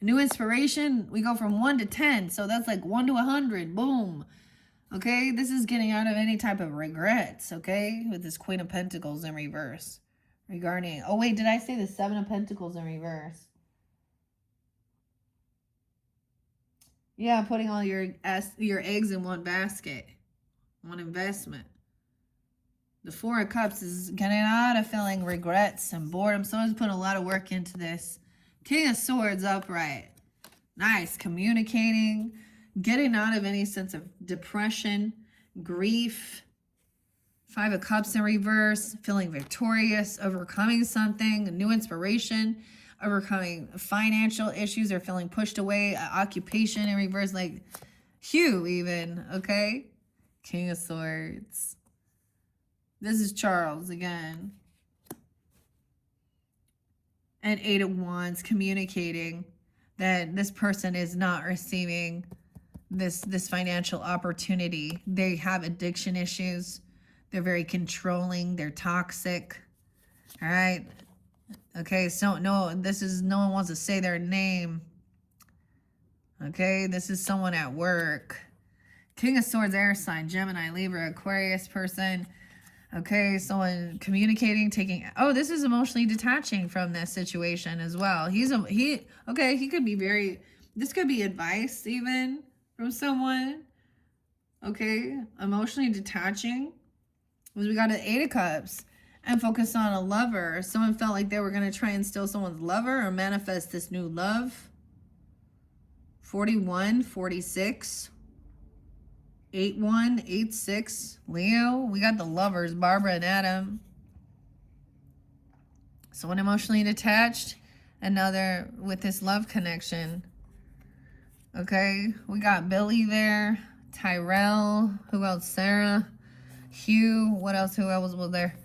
New inspiration, we go from 1 to 10. So that's like 1 to 100. Boom. Okay, this is getting out of any type of regrets, okay? With this Queen of Pentacles in reverse. Regarding, oh wait, did I say the 7 of Pentacles in reverse? Yeah, putting all your eggs in one basket. One investment. The 4 of Cups is getting out of feeling regrets and boredom. Someone's putting a lot of work into this. King of Swords upright. Nice, communicating. Getting out of any sense of depression, grief. 5 of Cups in reverse, feeling victorious, overcoming something, a new inspiration, overcoming financial issues or feeling pushed away, occupation in reverse, like Hugh even, okay? King of Swords. This is Charles again. And 8 of Wands, communicating that this person is not receiving this financial opportunity. They have addiction issues. They're very controlling. They're toxic. All right. Okay. So no one wants to say their name. Okay. This is someone at work. King of Swords, air sign, Gemini, Libra, Aquarius person. Okay. Someone communicating, taking, oh, this is emotionally detaching from this situation as well. He could be this could be advice even from someone. Okay, emotionally detaching. We got an 8 of Cups and focus on a lover. Someone felt like they were going to try and steal someone's lover or manifest this new love. 41, 46, 81, 86, Leo. We got the lovers, Barbara and Adam. Someone emotionally detached, another with this love connection. Okay, we got Billy there, Tyrell, who else? Sarah, Hugh, what else? Who else was there?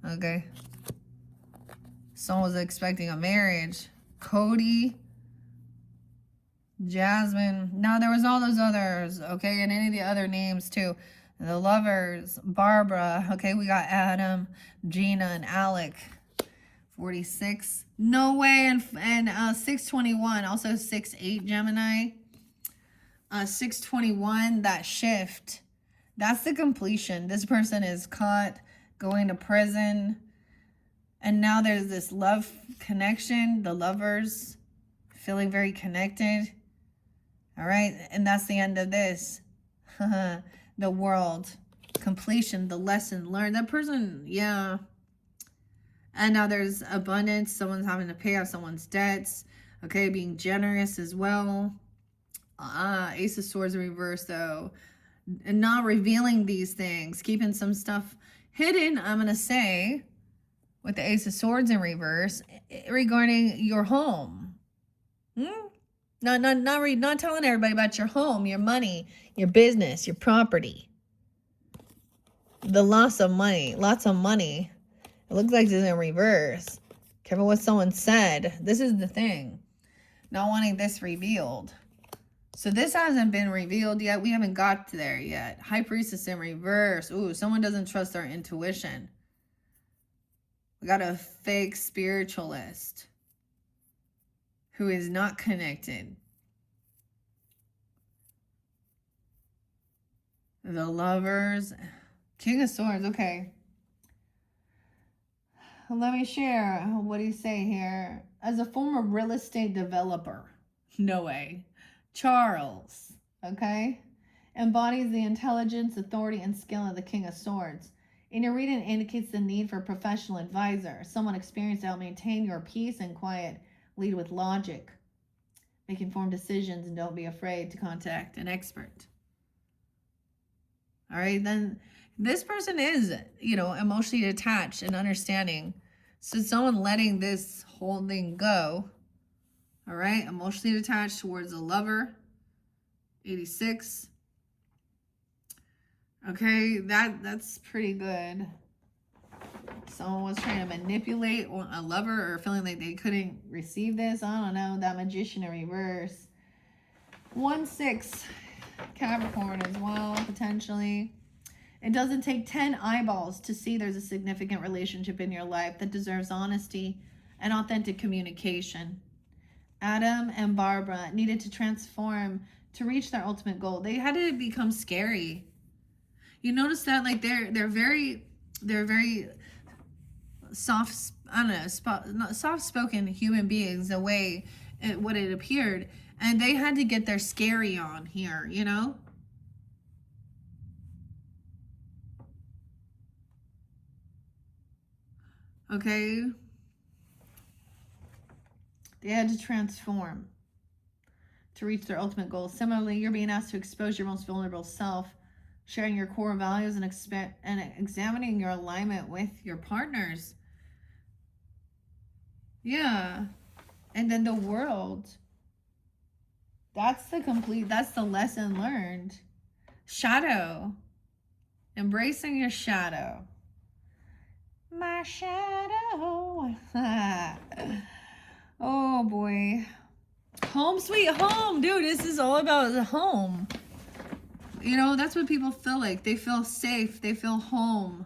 Okay. Someone was expecting a marriage. Cody, Jasmine. No, there was all those others, okay, and any of the other names too. The lovers, Barbara. Okay, we got Adam, Gina, and Alec. 46. No way. And 621. Also 6-8 Gemini. 621, that shift. That's the completion. This person is caught going to prison. And now there's this love connection. The lovers feeling very connected. All right. And that's the end of this. The world. Completion. The lesson learned. That person, yeah. And now there's abundance. Someone's having to pay off someone's debts. Okay, being generous as well. Ace of Swords in reverse, though. And not revealing these things. Keeping some stuff hidden, I'm going to say, with the Ace of Swords in reverse, regarding your home. Not telling everybody about your home, your money, your business, your property. The loss of money. Lots of money. It looks like it's in reverse. Careful what someone said. This is the thing. Not wanting this revealed. So this hasn't been revealed yet. We haven't got there yet. High Priestess in reverse. Ooh, someone doesn't trust their intuition. We got a fake spiritualist who is not connected. The lovers. King of Swords. Okay. Let me share. What do you say here? As a former real estate developer. No way. Charles, okay, embodies the intelligence, authority, and skill of the King of Swords. In your reading, it indicates the need for a professional advisor, someone experienced to help maintain your peace and quiet. Lead with logic. Make informed decisions and don't be afraid to contact an expert. All right, then this person is, emotionally detached and understanding. So someone letting this whole thing go. All right, emotionally detached towards a lover. 86. Okay, that's pretty good. Someone was trying to manipulate a lover or feeling like they couldn't receive this. I don't know. That Magician in reverse. 1-6 Capricorn as well, potentially. It doesn't take 10 eyeballs to see there's a significant relationship in your life that deserves honesty and authentic communication. Adam and Barbara needed to transform to reach their ultimate goal. They had to become scary. You notice that, like, they're very soft, I don't know, soft-spoken human beings, the way what it appeared, and they had to get their scary on here, Okay, they had to transform to reach their ultimate goal. Similarly, you're being asked to expose your most vulnerable self, sharing your core values and examining your alignment with your partners. Yeah. And then the world. That's the lesson learned. Shadow. Embracing your shadow. My shadow. Oh boy. Home sweet home. Dude, this is all about the home. That's what people feel like. They feel safe. They feel home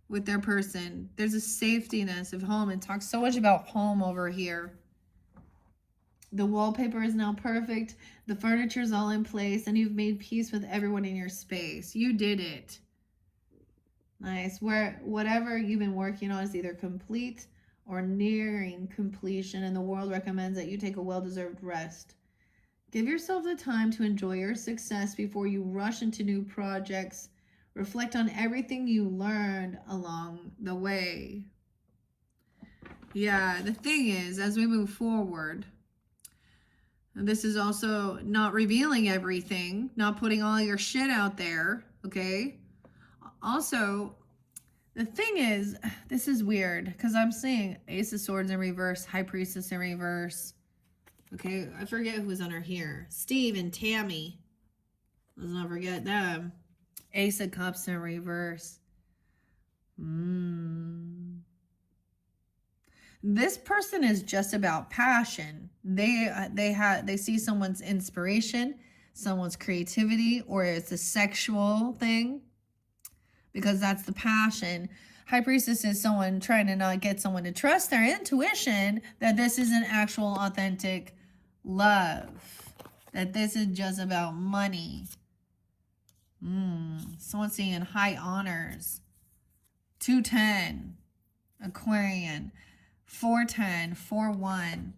with their person. There's a safetiness of home. It talks so much about home over here. The wallpaper is now perfect. The furniture is all in place, and you've made peace with everyone in your space. You did it. Nice. Whatever you've been working on is either complete or nearing completion, and the world recommends that you take a well-deserved rest. Give yourself the time to enjoy your success before you rush into new projects. Reflect on everything you learned along the way. Yeah, the thing is, as we move forward, this is also not revealing everything, not putting all your shit out there, okay? Also, the thing is, this is weird, because I'm seeing Ace of Swords in reverse, High Priestess in reverse. Okay, I forget who was under here. Steve and Tammy. Let's not forget them. Ace of Cups in reverse. This person is just about passion. They see someone's inspiration, someone's creativity, or it's a sexual thing, because that's the passion. High Priestess is someone trying to not get someone to trust their intuition that this is an actual authentic love, that this is just about money. Someone seeing high honors. 210 Aquarian. 410 4-1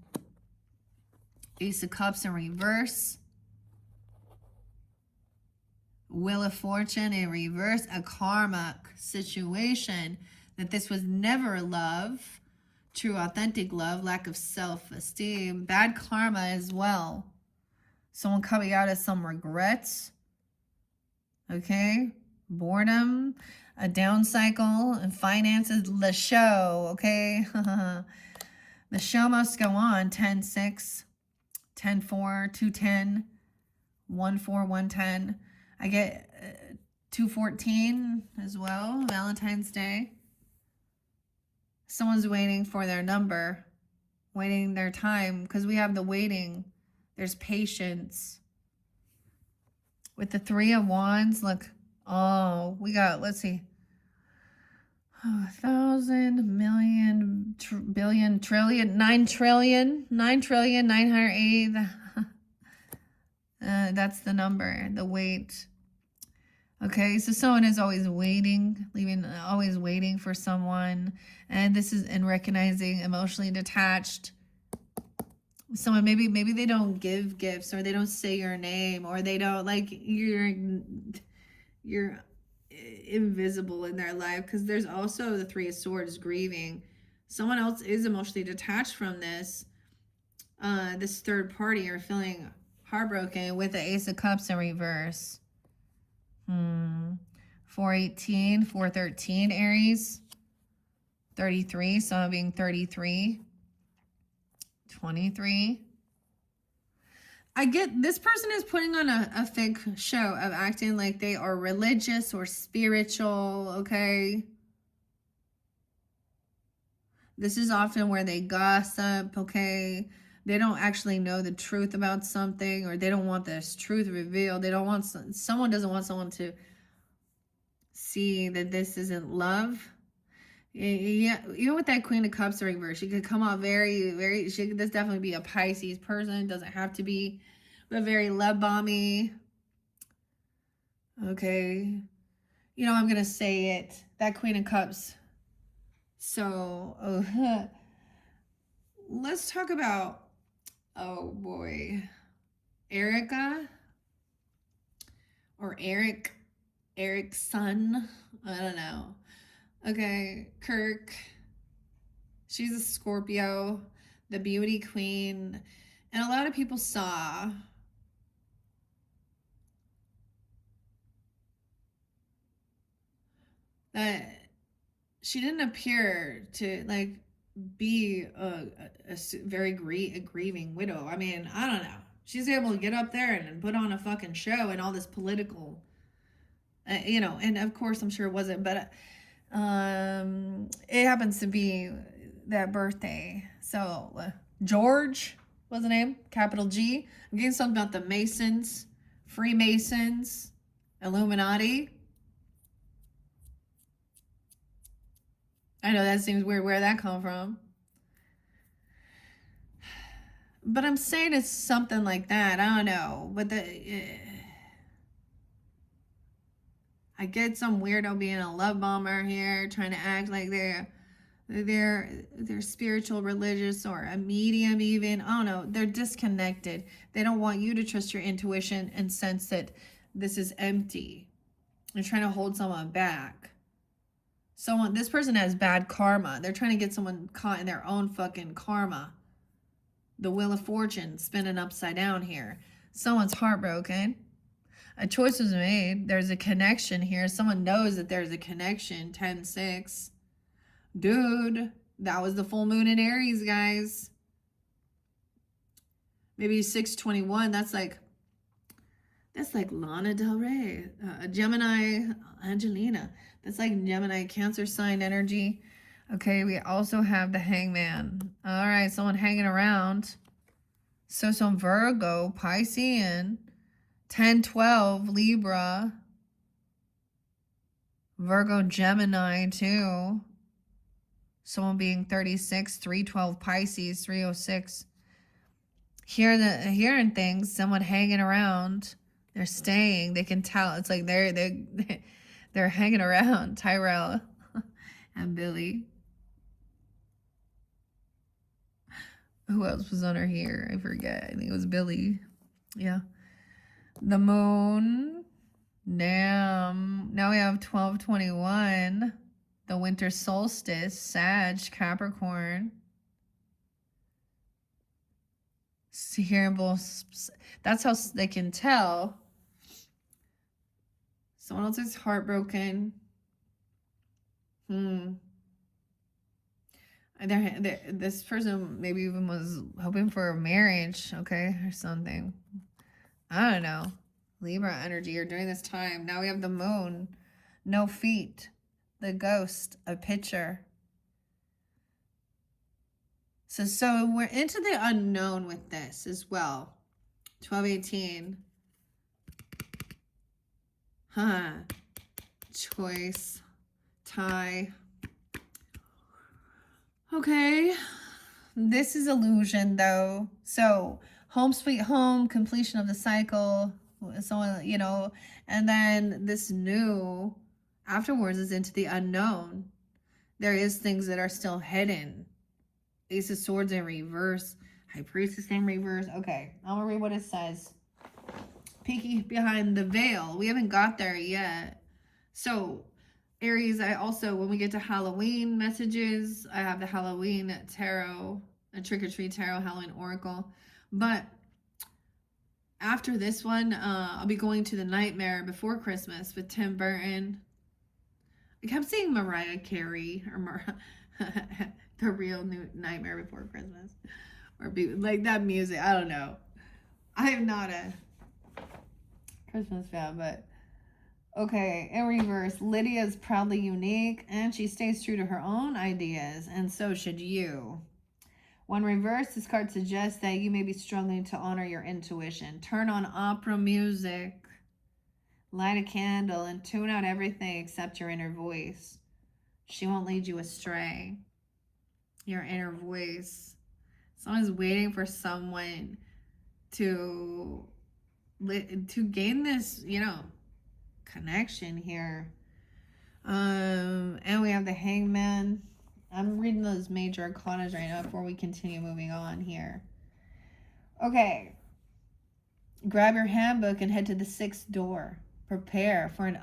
Ace of Cups in reverse. Wheel of Fortune in reverse. A karmic situation, that this was never love, true authentic love, lack of self-esteem, bad karma as well. Someone coming out of some regrets. Okay, boredom, a down cycle, and finances. The show, okay? The show must go on. 10-6, 10-4, 210, 1-4, 110. I get 214 as well, Valentine's Day. Someone's waiting for their number, waiting their time, because we have the waiting. There's patience. With the 3 of Wands, look. Oh, we got, let's see. 1,000, million, billion, trillion, 9 trillion, 9,908. That's the number, the weight. Okay, so someone is always waiting, always waiting for someone. And this is in recognizing emotionally detached. Someone, maybe they don't give gifts, or they don't say your name, or they don't, like, you're invisible in their life, because there's also the Three of Swords, grieving. Someone else is emotionally detached from this third party, or feeling heartbroken, with the Ace of Cups in reverse. 418, 413, Aries. 33, someone being 33. 23. I get this person is putting on a fake show of acting like they are religious or spiritual, okay? This is often where they gossip, okay? They don't actually know the truth about something, or they don't want this truth revealed. They don't want, someone doesn't want someone to see that this isn't love. Yeah, even with that Queen of Cups in reverse, she could come out very, she could, this definitely be a Pisces person. Doesn't have to be, but very love bomby. Okay. You know, I'm going to say it. That Queen of Cups. So, let's talk about, oh boy, Erica, or Eric's son. I don't know. Okay, Kirk. She's a Scorpio, the beauty queen. And a lot of people saw that she didn't appear to, like, be a very grieving widow. I mean, I don't know. She's able to get up there and put on a fucking show, and all this political, you know, and of course I'm sure it wasn't, but it happens to be that birthday. So George was the name, capital G. I'm getting something about the Masons, Freemasons, Illuminati. I know that seems weird, where that come from. But I'm saying it's something like that. I don't know. But I get some weirdo being a love bomber here, trying to act like they're spiritual, religious, or a medium even. I don't know. They're disconnected. They don't want you to trust your intuition and sense that this is empty. They're trying to hold someone back. This person has bad karma. They're trying to get someone caught in their own fucking karma. The Wheel of Fortune spinning upside down here. Someone's heartbroken. A choice was made. There's a connection here. Someone knows that there's a connection. 10-6. Dude, that was the full moon in Aries, guys. Maybe 6/21. That's like Lana Del Rey. Gemini Angelina. That's like Gemini Cancer sign energy. Okay, we also have the Hangman. All right, someone hanging around. So some Virgo, Piscean, 10-12, Libra, Virgo, Gemini too. Someone being 36, 312, Pisces, 306. Hearing things, someone hanging around. They're staying. They can tell. It's like they're hanging around. Tyrell and Billy. Who else was on her here? I forget. I think it was Billy. Yeah. The moon. Damn. Now we have 12/21. The winter solstice. Sag, Capricorn. See here, that's how they can tell. Someone else is heartbroken. This person maybe even was hoping for a marriage, okay, or something. I don't know. Libra energy, or during this time. Now we have the moon. No feet. The ghost. A picture. So we're into the unknown with this as well. 12/18. Choice. Tie. Okay. This is illusion, though. So home sweet home, completion of the cycle. So, you know, and then this new afterwards is into the unknown. There is things that are still hidden. Ace of Swords in reverse. High Priestess in reverse. Okay, I'm gonna read what it says. Peeking behind the veil. We haven't got there yet. So, Aries, I also, when we get to Halloween messages, I have the Halloween tarot, a trick-or-treat tarot, Halloween oracle. But after this one, I'll be going to the Nightmare Before Christmas with Tim Burton. I kept saying Mariah Carey or the real new Nightmare Before Christmas, or be like that music. I don't know. I am not a Christmas fan, but okay. In reverse, Lydia is proudly unique, and she stays true to her own ideas, and so should you. When reversed, this card suggests that you may be struggling to honor your intuition. Turn on opera music. Light a candle and tune out everything except your inner voice. She won't lead you astray. Your inner voice. Someone's waiting for someone to gain this, connection here. And we have the Hangman. I'm reading those major arcanas right now before we continue moving on here. Okay. Grab your handbook and head to the 6th door. Prepare for an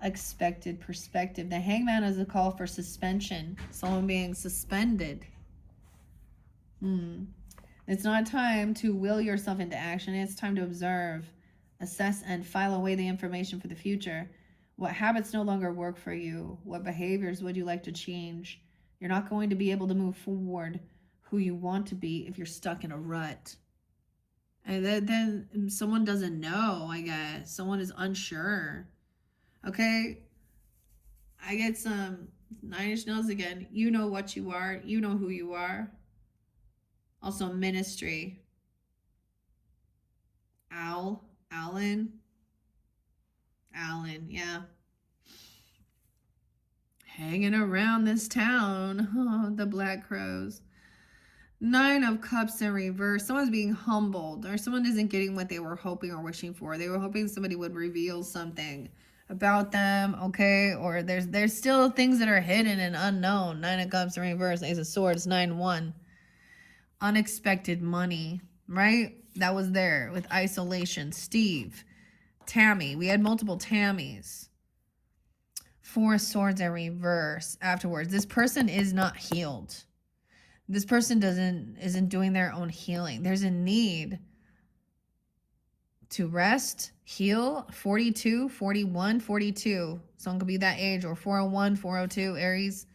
unexpected perspective. The Hangman is a call for suspension. Someone being suspended. It's not time to will yourself into action. It's time to observe, assess, and file away the information for the future. What habits no longer work for you? What behaviors would you like to change? You're not going to be able to move forward who you want to be if you're stuck in a rut. And then someone doesn't know, I guess. Someone is unsure. Okay? I get some 9-inch nails again. You know what you are. You know who you are. Also, ministry. Alan, yeah. Hanging around this town. Oh, the Black Crows. 9 of Cups in reverse. Someone's being humbled, or someone isn't getting what they were hoping or wishing for. They were hoping somebody would reveal something about them, okay? Or there's still things that are hidden and unknown. 9 of Cups in reverse. Ace of Swords. 9-1. Unexpected money, right? That was there with isolation. Steve. Tammy. We had multiple Tammys. 4 of Swords in reverse. Afterwards, this person is not healed. This person isn't doing their own healing. There's a need to rest, heal. 42, 41, 42. Someone could be that age, or 401, 402, Aries.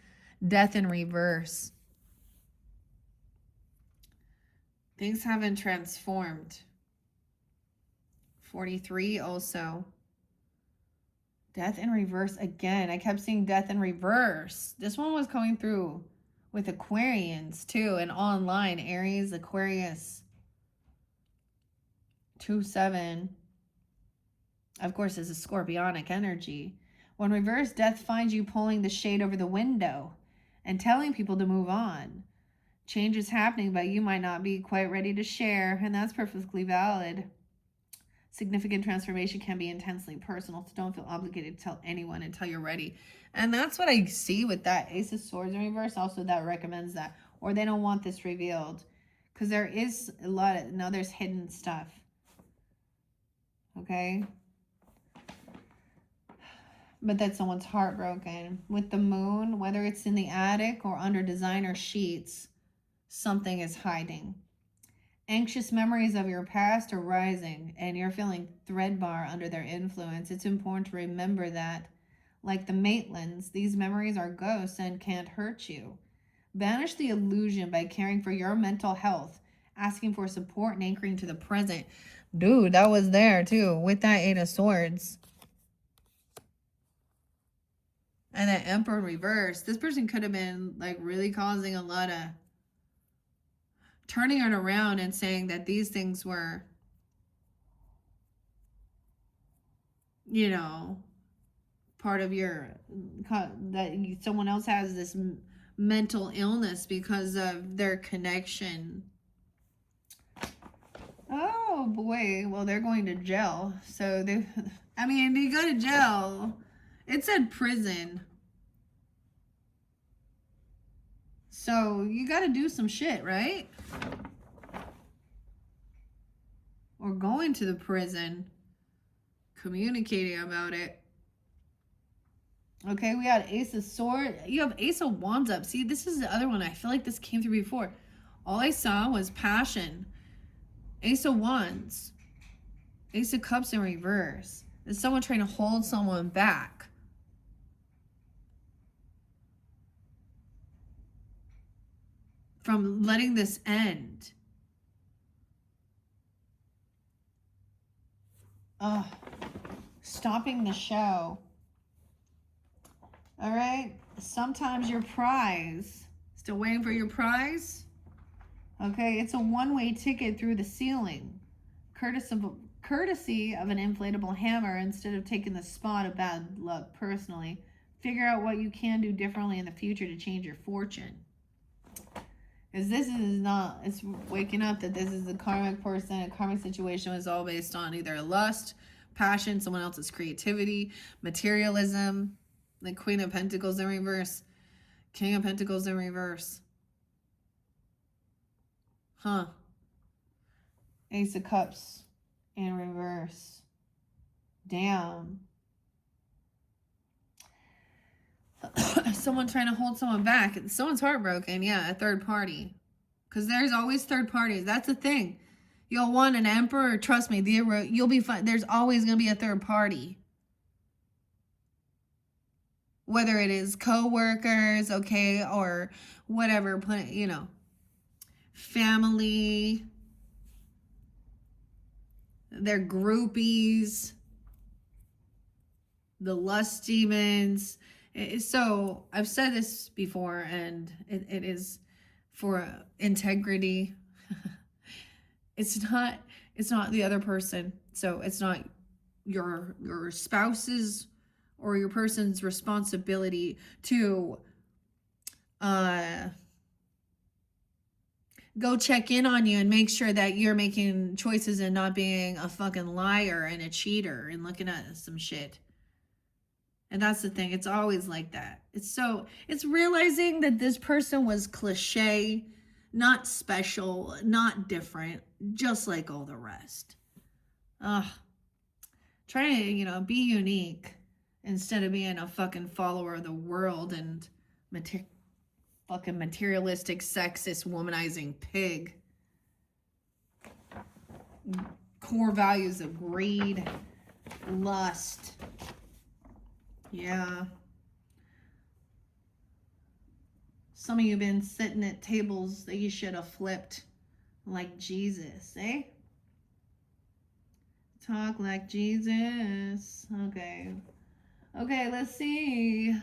Death in reverse. Things haven't transformed. 43 also. Death in reverse again. I kept seeing death in reverse. This one was coming through with Aquarians too, and online. Aries, Aquarius. 2-7. Of course, is a scorpionic energy. When reverse, death finds you pulling the shade over the window and telling people to move on. Change is happening, but you might not be quite ready to share, and that's perfectly valid. Significant transformation can be intensely personal, so don't feel obligated to tell anyone until you're ready. And that's what I see with that Ace of Swords in reverse. Also, that recommends that. Or they don't want this revealed. Because there is a lot of... No, there's hidden stuff. Okay? But that someone's heartbroken. With the moon, whether it's in the attic or under designer sheets, something is hiding. Anxious memories of your past are rising, and you're feeling threadbare under their influence. It's important to remember that. Like the Maitlands, these memories are ghosts and can't hurt you. Banish the illusion by caring for your mental health, asking for support, and anchoring to the present. Dude, that was there too, with that 8 of Swords. And that Emperor reverse. This person could have been like really causing a lot of... turning it around and saying that these things were, part of your, that someone else has this mental illness because of their connection. Oh boy, well, they're going to jail. So they go to jail. It said prison. So you got to do some shit, right? or going to the prison, communicating about it. Okay, we got Ace of Swords. You have Ace of Wands up. See, this is the other one. I feel like this came through before. All I saw was passion. Ace of Wands. Ace of Cups in reverse. There's someone trying to hold someone back. From letting this end. Oh, stopping the show. All right. Sometimes your prize. Still waiting for your prize? Okay. It's a one-way ticket through the ceiling. Courtesy of an inflatable hammer instead of taking the spot of bad luck personally. Figure out what you can do differently in the future to change your fortune. Because this is not, it's waking up that this is a karmic person. A karmic situation was all based on either lust, passion, someone else's creativity, materialism. The Queen of Pentacles in reverse. King of Pentacles in reverse. Huh. Ace of Cups in reverse. Damn. Someone trying to hold someone back. Someone's heartbroken. Yeah, a third party. Because there's always third parties. That's the thing. You'll want an emperor. Trust me, you'll be fine. There's always going to be a third party. Whether it is co-workers, okay, or whatever, you know, family, their groupies, the lust demons. So I've said this before, and it is for integrity. It's not the other person. So it's not your spouse's or your person's responsibility to go check in on you and make sure that you're making choices and not being a fucking liar and a cheater and looking at some shit. And that's the thing. It's always like that. It's realizing that this person was cliche, not special, not different, just like all the rest. Try to, be unique instead of being a fucking follower of the world and fucking materialistic, sexist, womanizing pig. Core values of greed, lust. Yeah. Some of you have been sitting at tables that you should have flipped like Jesus, eh? Talk like Jesus. Okay. Okay, let's see.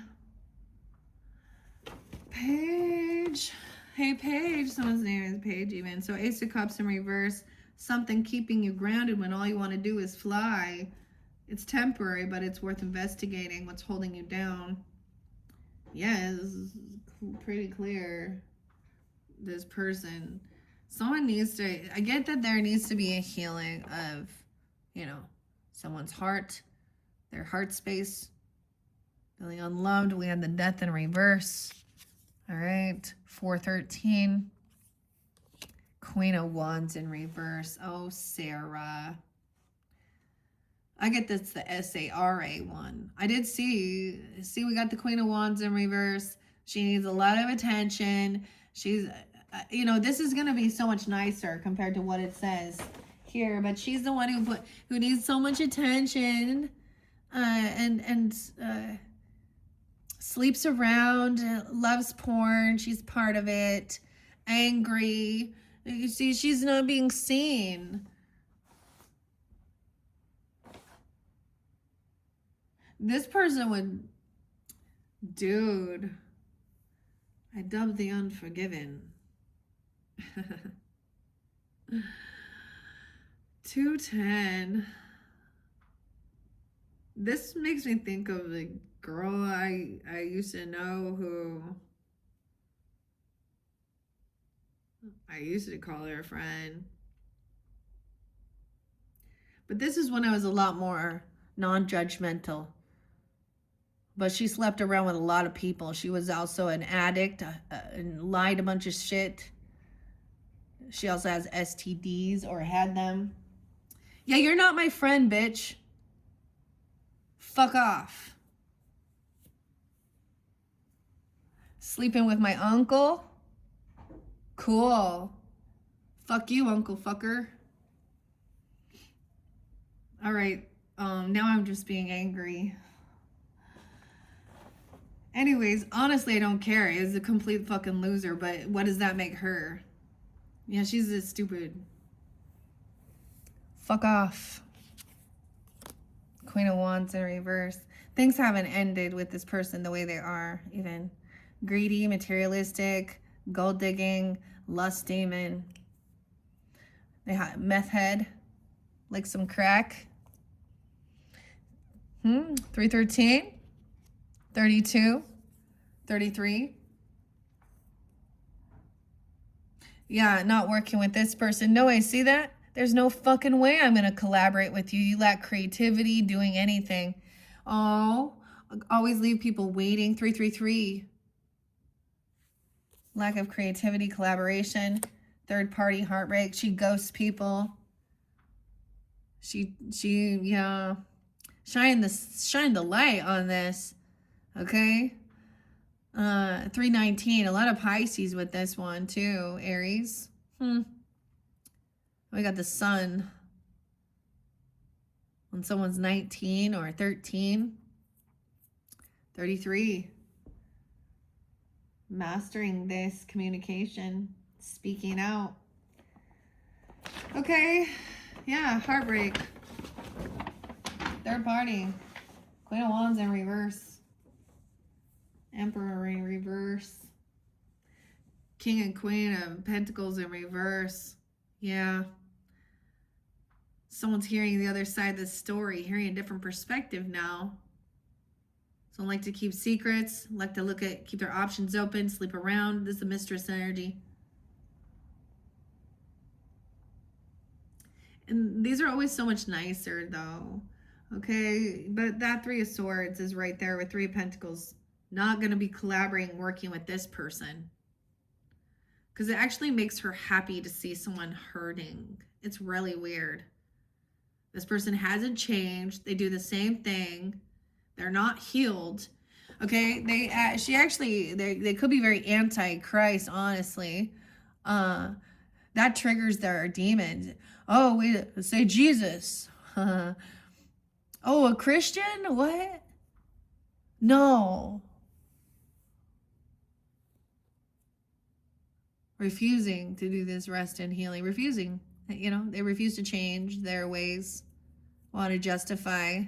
Paige. Hey, Paige. Someone's name is Paige even. So Ace of Cups in reverse. Something keeping you grounded when all you want to do is fly. It's temporary, but it's worth investigating what's holding you down. Yeah, this is pretty clear. This person. Someone needs to... I get that there needs to be a healing of, someone's heart. Their heart space. Feeling unloved. We had the death in reverse. All right. 413. Queen of Wands in reverse. Oh, Sarah. I get this, the SARA one. I did see we got the Queen of Wands in reverse. She needs a lot of attention. She's, this is going to be so much nicer compared to what it says here. But she's the one who needs so much attention and sleeps around, loves porn. She's part of it. Angry. You see, she's not being seen. This person would, dude, I dubbed the unforgiven. 210. This makes me think of the girl I used to know who I used to call her a friend. But this is when I was a lot more non-judgmental. But she slept around with a lot of people. She was also an addict and lied a bunch of shit. She also has STDs or had them. Yeah, you're not my friend, bitch. Fuck off. Sleeping with my uncle? Cool. Fuck you, Uncle Fucker. All right. Now I'm just being angry. Anyways, honestly, I don't care. Is a complete fucking loser, but what does that make her? Yeah, she's just stupid. Fuck off. Queen of Wands in reverse. Things haven't ended with this person the way they are, even. Greedy, materialistic, gold digging, lust demon. They have meth head, like some crack. 313, 32, 33. Yeah, not working with this person. No way, see that? There's no fucking way I'm going to collaborate with you. You lack creativity, doing anything. Oh, always leave people waiting. 333. Lack of creativity, collaboration, third party heartbreak. She ghosts people. She yeah. Shine the light on this. Okay? 319. A lot of Pisces with this one too, Aries. We got the sun when someone's 19 or 13. 33. Mastering this communication, speaking out. Okay. Yeah, heartbreak. Third party. Queen of Wands in reverse. Emperor in reverse. King and Queen of Pentacles in reverse. Yeah. Someone's hearing the other side of the story, hearing a different perspective now. Someone like to keep secrets, like to keep their options open, sleep around. This is a mistress energy. And these are always so much nicer though. Okay, but that Three of Swords is right there with Three of Pentacles. Not going to be collaborating, working with this person. Because it actually makes her happy to see someone hurting. It's really weird. This person hasn't changed. They do the same thing. They're not healed. Okay, they could be very anti-Christ, honestly. That triggers their demons. Oh, wait, say Jesus. Oh, a Christian? What? No. Refusing to do this rest and healing. Refusing. You know, they refuse to change their ways. Want to justify.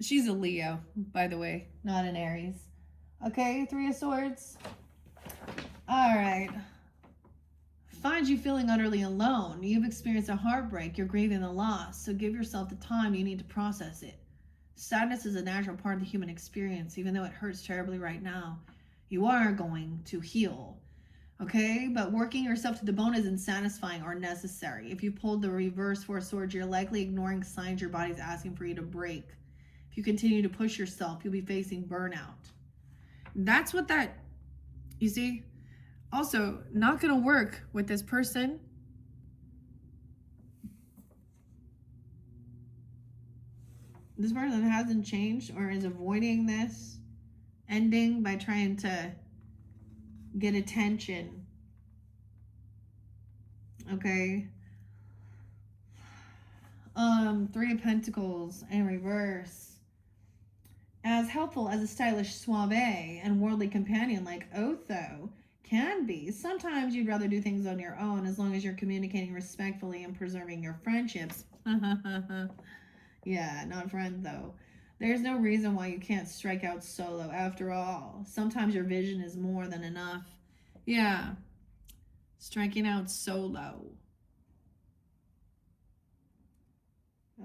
She's a Leo, by the way, not an Aries. Okay, Three of Swords. All right. Find you feeling utterly alone. You've experienced a heartbreak. You're grieving the loss. So give yourself the time you need to process it. Sadness is a natural part of the human experience, even though it hurts terribly right now. You are going to heal. Okay, but working yourself to the bone isn't satisfying or necessary. If you pulled the reverse Four of Swords, you're likely ignoring signs your body's asking for you to break. If you continue to push yourself, you'll be facing burnout. That's what that, you see? Also, not going to work with this person. This person hasn't changed or is avoiding this ending by trying to get attention. Okay. Three of Pentacles in reverse. As helpful as a stylish suave and worldly companion like Otho can be, sometimes you'd rather do things on your own as long as you're communicating respectfully and preserving your friendships. Yeah, not friends though. There's no reason why you can't strike out solo after all. Sometimes your vision is more than enough. Yeah. Striking out solo.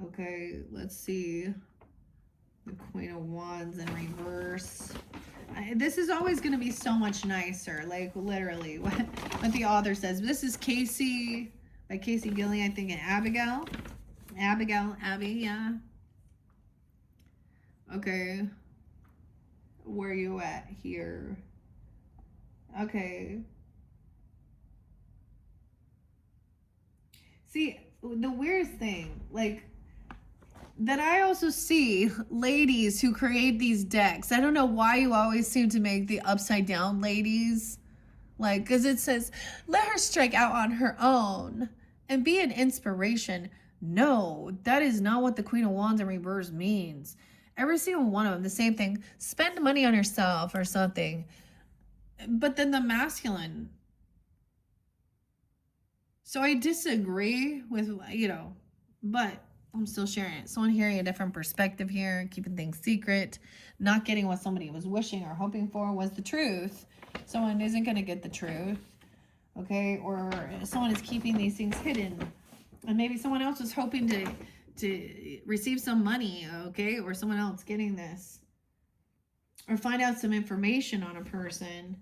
Okay, let's see. The Queen of Wands in reverse. This is always going to be so much nicer. Like, literally, what the author says. This is Casey, by Casey Gilly, I think, and Abigail. Abby, yeah. Okay. Where are you at here? Okay. See, the weirdest thing, like, that I also see ladies who create these decks. I don't know why you always seem to make the upside down ladies. Like, because it says, let her strike out on her own and be an inspiration. No, that is not what the Queen of Wands in reverse means. Every single one of them, the same thing. Spend money on yourself or something. But then the masculine. So I disagree with, but I'm still sharing it. Someone hearing a different perspective here, keeping things secret, not getting what somebody was wishing or hoping for was the truth. Someone isn't going to get the truth, okay? Or someone is keeping these things hidden. And maybe someone else was hoping to receive some money, okay? Or someone else getting this. Or find out some information on a person.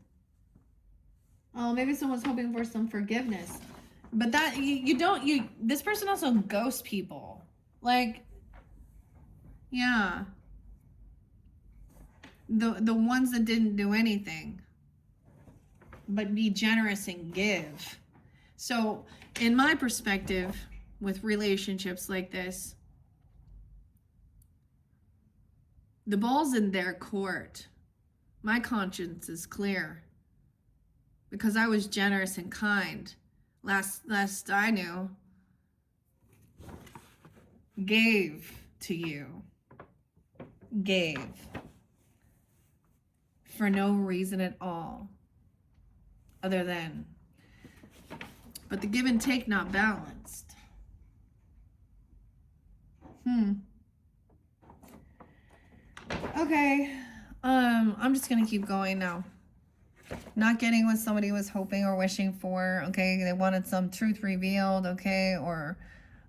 Oh, maybe someone's hoping for some forgiveness. But that, this person also ghosts people. Like, yeah. The ones that didn't do anything. But be generous and give. So, in my perspective, with relationships like this, the ball's in their court. My conscience is clear. Because I was generous and kind. Last I knew, gave to you. Gave. For no reason at all. Other than. But the give and take not balanced. Okay. I'm just gonna keep going now. Not getting what somebody was hoping or wishing for, okay? They wanted some truth revealed, okay? Or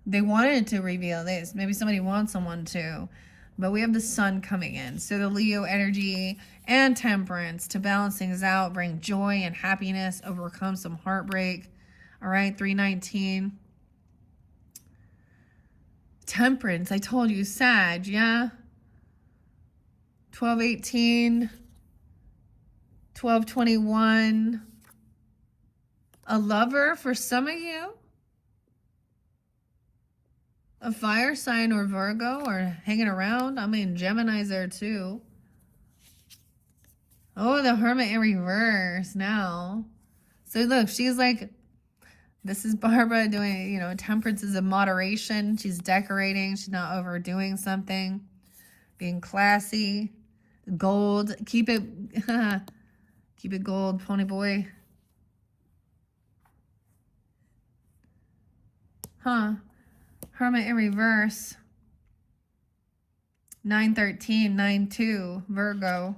they wanted to reveal this. Maybe somebody wants someone to. But we have the sun coming in. So the Leo energy and temperance to balance things out, bring joy and happiness, overcome some heartbreak. All right, 319. Temperance, I told you, Sag, yeah? 1218. 1221, a lover for some of you, a fire sign or Virgo or hanging around. I mean, Gemini's there too. Oh, the Hermit in reverse now. So look, she's like, this is Barbara doing, temperance is a moderation. She's decorating. She's not overdoing something. Being classy. Gold. Keep it... Keep it gold, pony boy. Hermit in reverse. 913, 92, Virgo.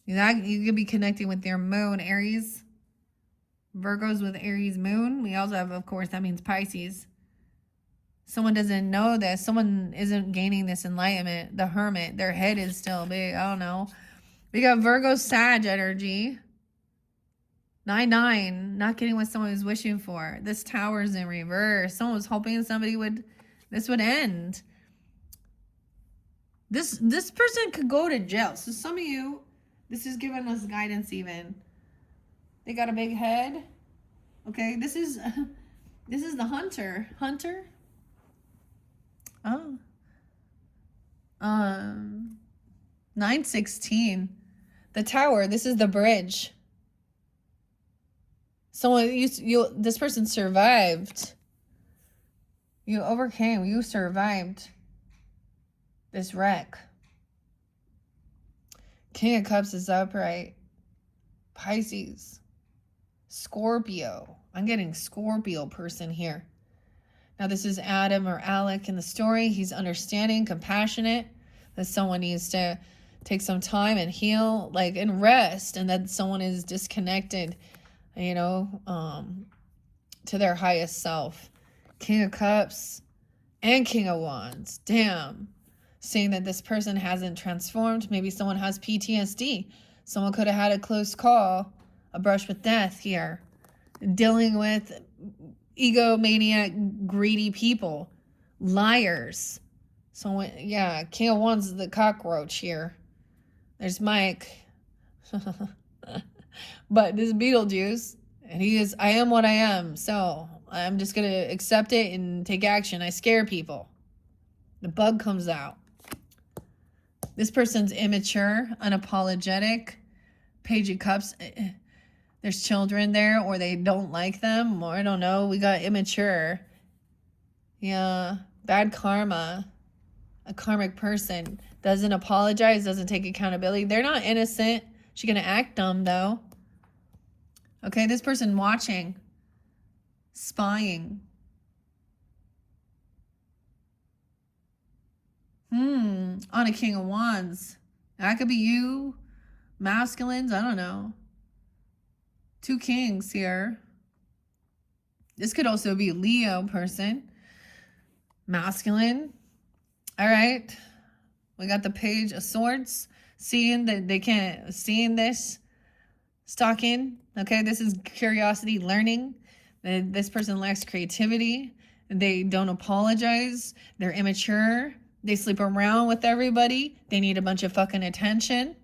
You could be connecting with your moon, Aries. Virgos with Aries moon. We also have, of course, that means Pisces. Someone doesn't know this. Someone isn't gaining this enlightenment. The Hermit, their head is still big. I don't know. We got Virgo Sag energy. 9-9. Not getting what someone was wishing for. This Tower's in reverse. Someone was hoping this would end. This person could go to jail. So some of you, this is giving us guidance even. They got a big head. Okay, this is the hunter. Hunter? Oh. 916. The Tower, this is the bridge. Someone, this person survived. You overcame, you survived this wreck. King of Cups is upright. Pisces. Scorpio. I'm getting Scorpio person here. Now this is Adam or Alec in the story. He's understanding, compassionate, that someone needs to take some time and heal, and rest, and that someone is disconnected, to their highest self. King of Cups and King of Wands. Damn. Saying that this person hasn't transformed. Maybe someone has PTSD. Someone could have had a close call, a brush with death here. Dealing with egomaniac, greedy people. Liars. Someone, yeah, King of Wands is the cockroach here. There's Mike. But this is Beetlejuice. And he is, I am what I am. So, I'm just going to accept it and take action. I scare people. The bug comes out. This person's immature, unapologetic. Page of Cups. There's children there, or they don't like them, or I don't know. We got immature. Yeah. Bad karma. A karmic person. Doesn't apologize, doesn't take accountability. They're not innocent. She's going to act dumb, though. Okay, this person watching. Spying. On a King of Wands. That could be you. Masculines, I don't know. 2 kings here. This could also be Leo person. Masculine. All right. We got the Page of Swords. Seeing that they can't, seeing this. Stalking. Okay, this is curiosity, learning. This person lacks creativity. They don't apologize. They're immature. They sleep around with everybody. They need a bunch of fucking attention.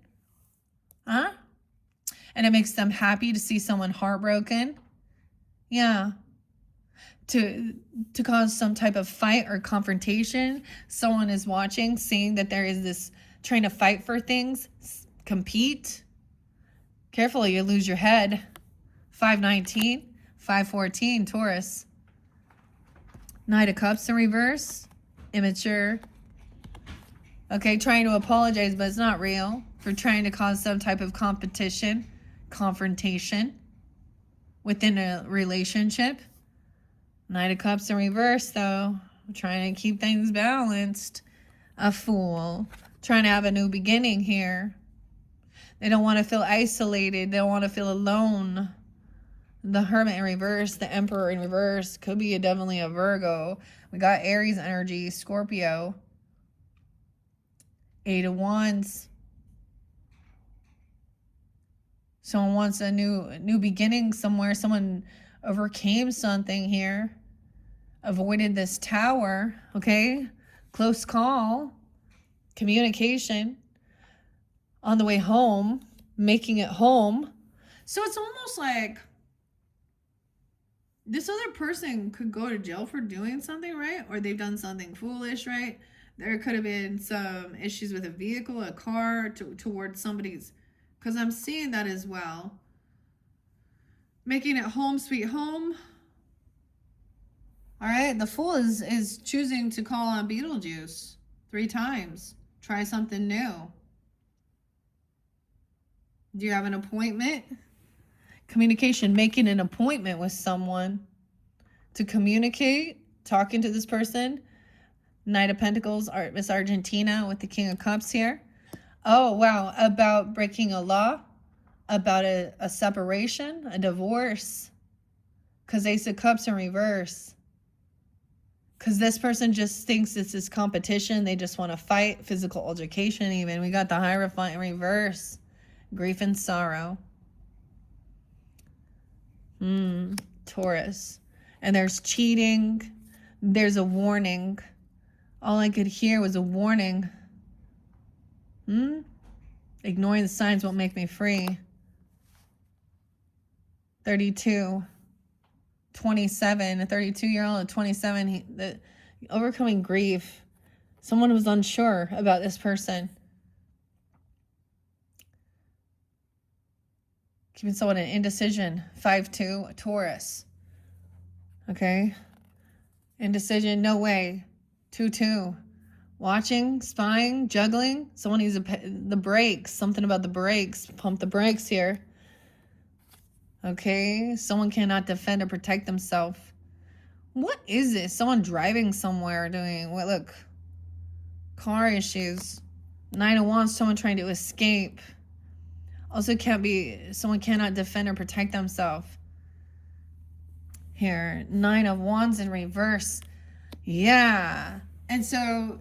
Huh? And it makes them happy to see someone heartbroken. Yeah. To cause some type of fight or confrontation. Someone is watching, seeing that there is this trying to fight for things, compete. Careful, you lose your head. 519, 514, Taurus. Knight of Cups in reverse. Immature. Okay, trying to apologize, but it's not real. For trying to cause some type of competition, confrontation within a relationship. Knight of Cups in reverse, though. Trying to keep things balanced. A Fool. Trying to have a new beginning here. They don't want to feel isolated. They don't want to feel alone. The Hermit in reverse. The Emperor in reverse. Could be definitely a Virgo. We got Aries energy. Scorpio. 8 of Wands. Someone wants a new beginning somewhere. Someone overcame something here. Avoided this tower. Okay. Close call. Communication. On the way home. Making it home. So it's almost like this other person could go to jail for doing something, right? Or they've done something foolish, right? There could have been some issues with a vehicle, a car, towards somebody's... Because I'm seeing that as well. Making it home, sweet home. All right, the Fool is choosing to call on Beetlejuice 3 times. Try something new. Do you have an appointment? Communication, making an appointment with someone to communicate, talking to this person. Knight of Pentacles, Miss Argentina with the King of Cups here. Oh, wow. About breaking a law, about a separation, a divorce. Because Ace of Cups in reverse. Because this person just thinks this is competition. They just want to fight. Physical altercation even. We got the Hierophant in reverse. Grief and sorrow. Taurus. And there's cheating. There's a warning. All I could hear was a warning. Ignoring the signs won't make me free. 32. 27. A 32-year-old, a 27. Overcoming grief. Someone was unsure about this person. Keeping someone in indecision. 5-2. Taurus. Okay. Indecision. No way. 2-2. Watching, spying, juggling. Someone needs the brakes. Something about the brakes. Pump the brakes here. Okay. Someone cannot defend or protect themselves. What is this? Someone driving somewhere doing what? Look. Car issues. 9 of Wands. Someone trying to escape. Also can't be. Someone cannot defend or protect themselves. Here. 9 of Wands in reverse. Yeah. And so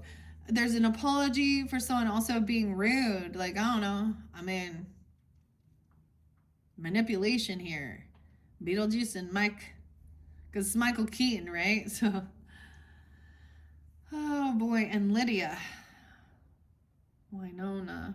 there's an apology for someone also being rude. Like, I don't know. I mean, manipulation here. Beetlejuice and Mike. Because it's Michael Keaton, right? So, oh boy. And Lydia. Winona.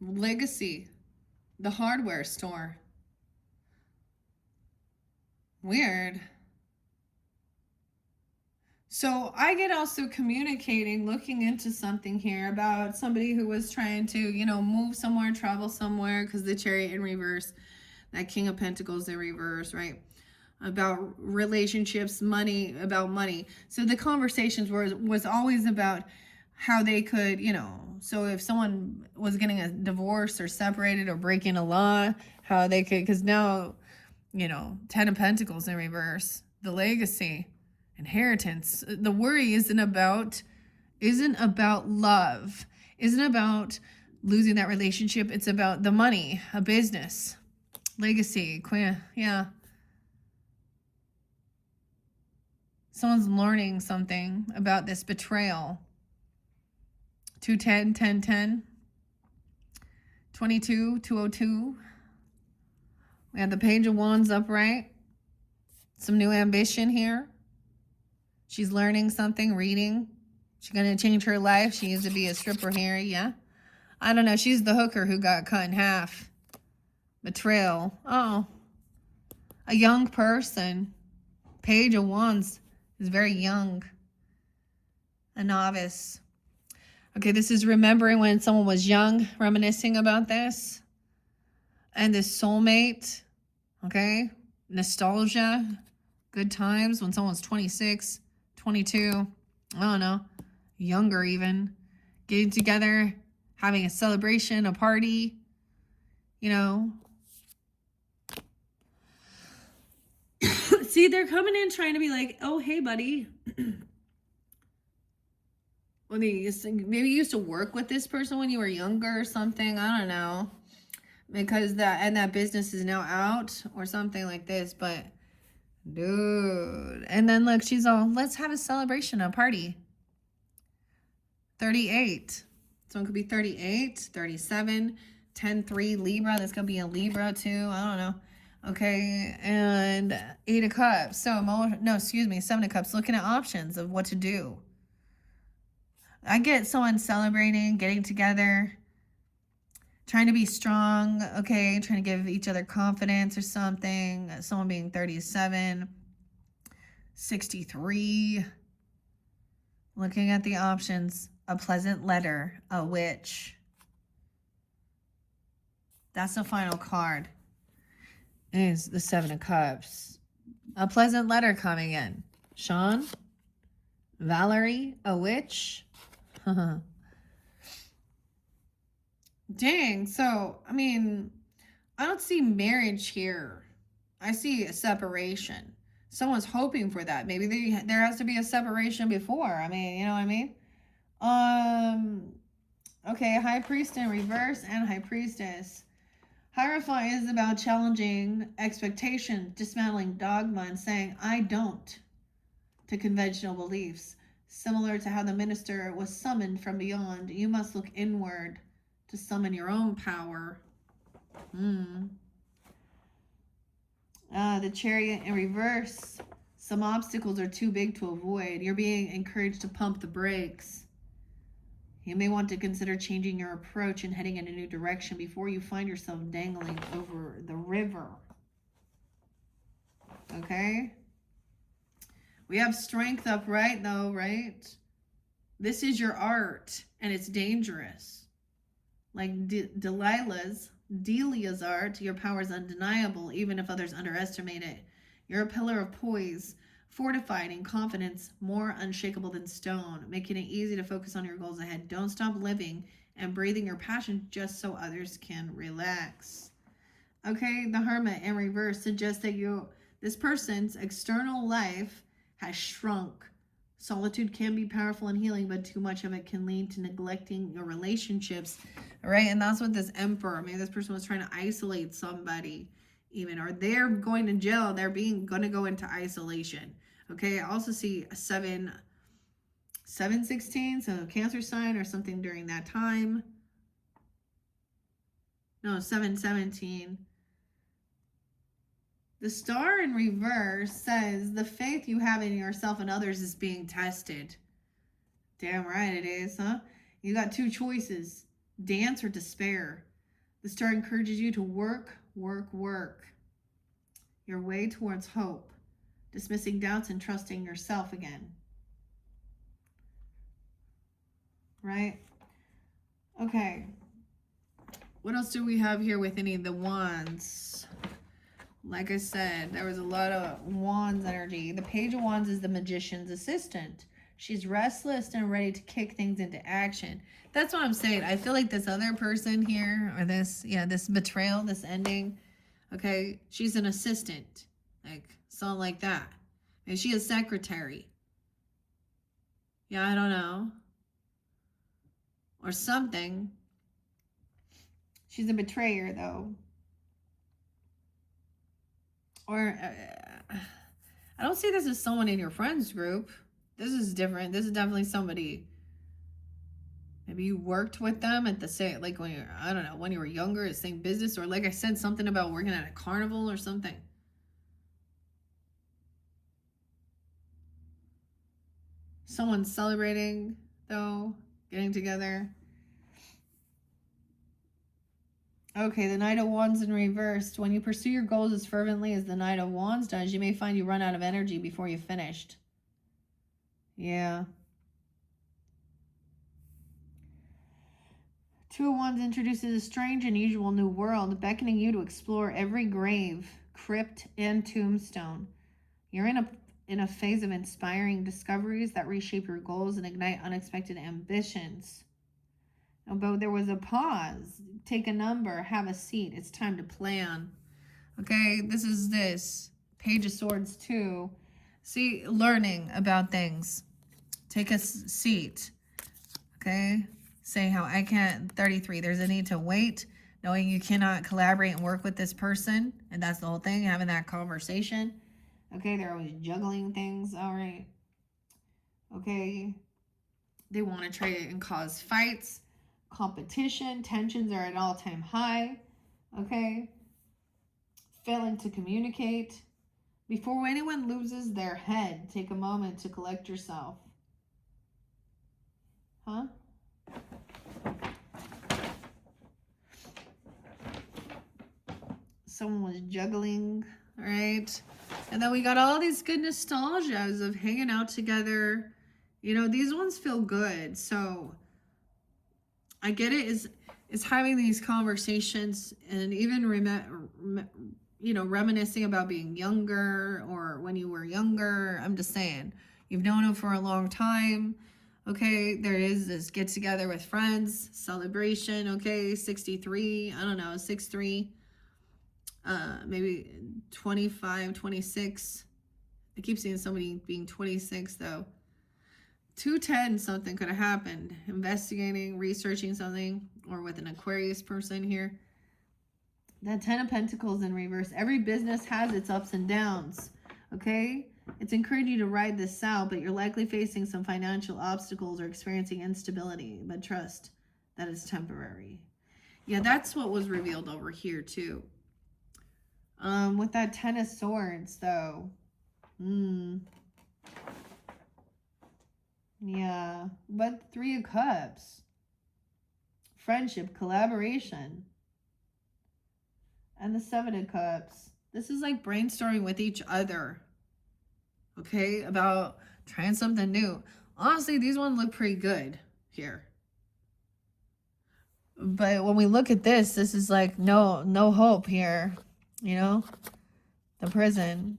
Legacy, the hardware store. Weird. So I get also communicating, looking into something here about somebody who was trying to, move somewhere, travel somewhere, because the Chariot in reverse, that King of Pentacles in reverse, right? About relationships, money, about money. So the conversations was always about how they could, so if someone was getting a divorce or separated or breaking a law, how they could, because now, Ten of Pentacles in reverse, the legacy, inheritance. The worry isn't about love, isn't about losing that relationship. It's about the money, a business, legacy, queen. Yeah. Someone's learning something about this betrayal. 210, 10, 10, 22, 202. We have the Page of Wands upright. Some new ambition here. She's learning something, reading. She's going to change her life. She used to be a stripper here, yeah. I don't know. She's the hooker who got cut in half. Betrayal. Oh. A young person. Page of Wands is very young. A novice. Okay, this is remembering when someone was young, reminiscing about this. And this soulmate. Okay. Nostalgia. Good times when someone's 26, 22. I don't know. Younger even. Getting together. Having a celebration, a party. See, they're coming in trying to be like, oh, hey, buddy. Well, maybe you used to work with this person when you were younger or something. I don't know. Because that business is now out or something like this. But, dude. And then, look, she's all, let's have a celebration, a party. 38. Someone could be 38, 37, 10-3, Libra. This could be a Libra, too. I don't know. Okay, and 8 of Cups. So, 7 of Cups. Looking at options of what to do. I get someone celebrating, getting together, trying to be strong, okay, trying to give each other confidence or something. Someone being 37, 63. Looking at the options. A pleasant letter, a witch. That's the final card. Is the 7 of Cups. A pleasant letter coming in. Sean, Valerie, a witch. Dang. So, I mean, I don't see marriage here. I see a separation. Someone's hoping for that. Maybe there has to be a separation before. I mean, you know what I mean? Okay, High Priest in reverse and High Priestess. Hierophant is about challenging expectation, dismantling dogma, and saying, I don't, to conventional beliefs. Similar to how the minister was summoned from beyond, you must look inward to summon your own power. The Chariot in reverse. Some obstacles are too big to avoid. You're being encouraged to pump the brakes. You may want to consider changing your approach and heading in a new direction before you find yourself dangling over the river. Okay? We have strength upright, though, right? This is your art, and it's dangerous. Like Delia's art, your power is undeniable, even if others underestimate it. You're a pillar of poise, fortified in confidence, more unshakable than stone, making it easy to focus on your goals ahead. Don't stop living and breathing your passion just so others can relax. Okay, the Hermit in reverse suggests that this person's external life has shrunk. Solitude can be powerful and healing, but too much of it can lead to neglecting your relationships. All right, and that's what this Emperor, maybe this person was trying to isolate somebody even, or they're going to jail, they're going to go into isolation. Okay, I also see a 7/16, so Cancer sign or something during that time. No, 7/17. The Star in reverse says the faith you have in yourself and others is being tested. Damn right it is, huh? You got two choices, dance or despair. The star encourages you to work, work, work your way towards hope, dismissing doubts and trusting yourself again. Right? Okay. What else do we have here with any of the wands? Like I said, there was a lot of wands energy. The Page of Wands is the magician's assistant. She's restless and ready to kick things into action. That's what I'm saying. I feel like this other person here, or this betrayal, this ending, okay, she's an assistant. Like, something like that. And she a secretary. Yeah, I don't know. Or something. She's a betrayer, though. Or, I don't see this as someone in your friends group. This is different. This is definitely somebody. Maybe you worked with them at the same, like when you're, I don't know, when you were younger, the same business. Or like I said, something about working at a carnival or something. Someone's celebrating, though, getting together. Okay, the Knight of Wands in reversed. When you pursue your goals as fervently as the Knight of Wands does, you may find you run out of energy before you've finished. Yeah. Two of Wands introduces a strange, unusual new world, beckoning you to explore every grave, crypt, and tombstone. You're in a phase of inspiring discoveries that reshape your goals and ignite unexpected ambitions. But there was a pause. Take a number, have a seat. It's time to plan. Okay, this. Page of Swords 2. See, learning about things. Take a seat. Okay, say how I can't, 33. There's a need to wait, knowing you cannot collaborate and work with this person. And that's the whole thing, having that conversation. Okay, they're always juggling things. All right. Okay, they want to try and cause fights. Competition, tensions are at all-time high. Okay, failing to communicate. Before anyone loses their head, take a moment to collect yourself. Huh? Someone was juggling, right? And then we got all these good nostalgias of hanging out together. You know, these ones feel good. So I get it is having these conversations and even reminiscing about being younger or when you were younger. I'm just saying, you've known him for a long time. Okay, there is this get together with friends, celebration. Okay, 63, I don't know, 63, maybe 25, 26. I keep seeing somebody being 26 though. 210, something could have happened. Investigating, researching something, or with an Aquarius person here. The 10 of Pentacles in reverse. Every business has its ups and downs. Okay? It's encouraging you to ride this out, but you're likely facing some financial obstacles or experiencing instability. But trust that it's temporary. Yeah, that's what was revealed over here too. With that 10 of Swords, though. Yeah, but 3 of Cups. Friendship, collaboration. And the 7 of Cups. This is like brainstorming with each other. Okay, about trying something new. Honestly, these ones look pretty good here. But when we look at this is like no hope here. You know? The prison.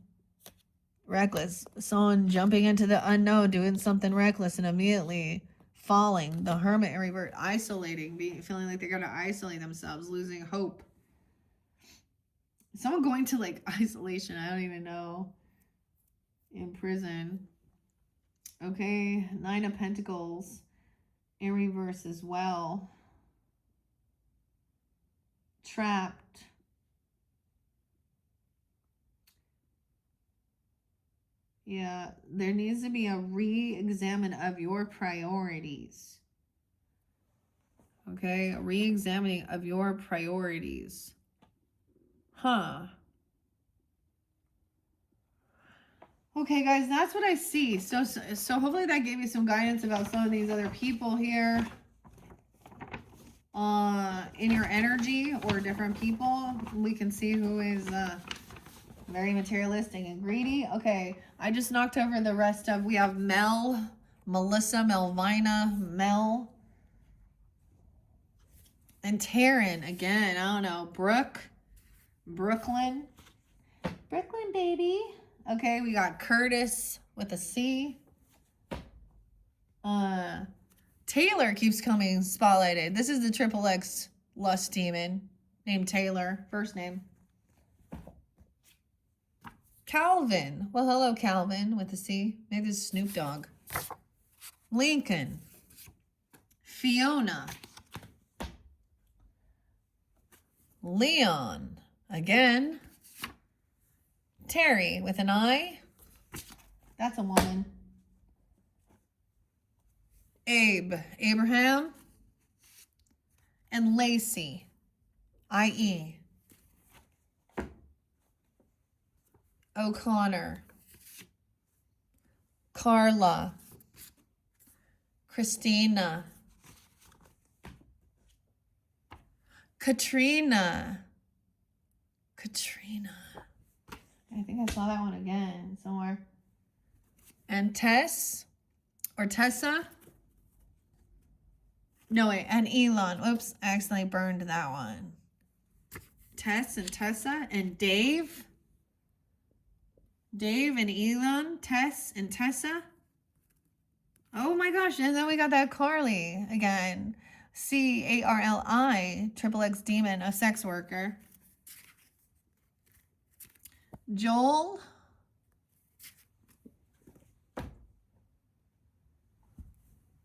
Reckless. Someone jumping into the unknown, doing something reckless and immediately falling. The Hermit in reverse. Isolating. Feeling like they're going to isolate themselves. Losing hope. Someone going to like isolation. I don't even know. In prison. Okay. 9 of Pentacles. In reverse as well. Trapped. Yeah, there needs to be a re-examine of your priorities. Okay, a re-examining of your priorities. Huh. Okay, guys, that's what I see. So hopefully that gave you some guidance about some of these other people here. in your energy or different people. We can see who is very materialistic and greedy. Okay, I just knocked over the rest of, we have Mel, Melissa, Melvina, Mel, and Taryn again. I don't know. Brooke, Brooklyn, Brooklyn baby. Okay, we got Curtis with a C. Taylor keeps coming spotlighted. This is the triple X lust demon named Taylor, first name. Calvin. Well, hello, Calvin with a C. Maybe this is Snoop Dogg. Lincoln. Fiona. Leon. Again. Terry with an I. That's a woman. Abe. Abraham. And Lacey. I-E. O'Connor. Carla. Christina. Katrina. Katrina. I think I saw that one again somewhere. And Tess or Tessa. No, wait, and Elon. Oops, I accidentally burned that one. Tess and Tessa and Dave. Dave and Elon. Tess and Tessa. Oh my gosh, and then we got that Carly again. C-A-R-L-I, triple X demon, a sex worker. Joel.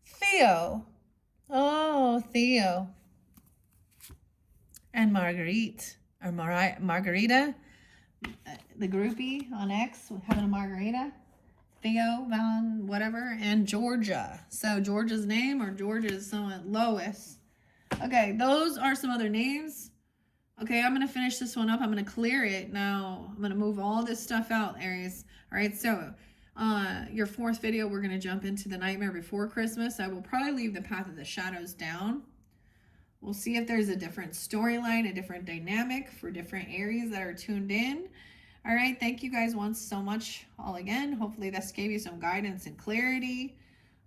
Theo. Oh, Theo. And Marguerite, or Margarita, the groupie on X, having a margarita. Theo, Val, whatever, and Georgia. So Georgia's name or Georgia's someone, Lois. Okay, those are some other names. Okay, I'm going to finish this one up. I'm going to clear it. Now, I'm going to move all this stuff out, Aries. All right, so your fourth video, we're going to jump into the Nightmare Before Christmas. I will probably leave the Path of the Shadows down. We'll see if there's a different storyline, a different dynamic for different Aries that are tuned in. All right, thank you guys once so much all again. Hopefully this gave you some guidance and clarity.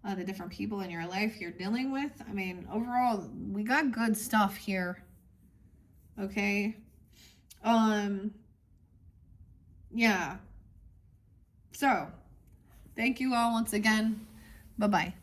The different people in your life you're dealing with. I mean, overall, we got good stuff here. Okay. Yeah. So, thank you all once again. Bye-bye.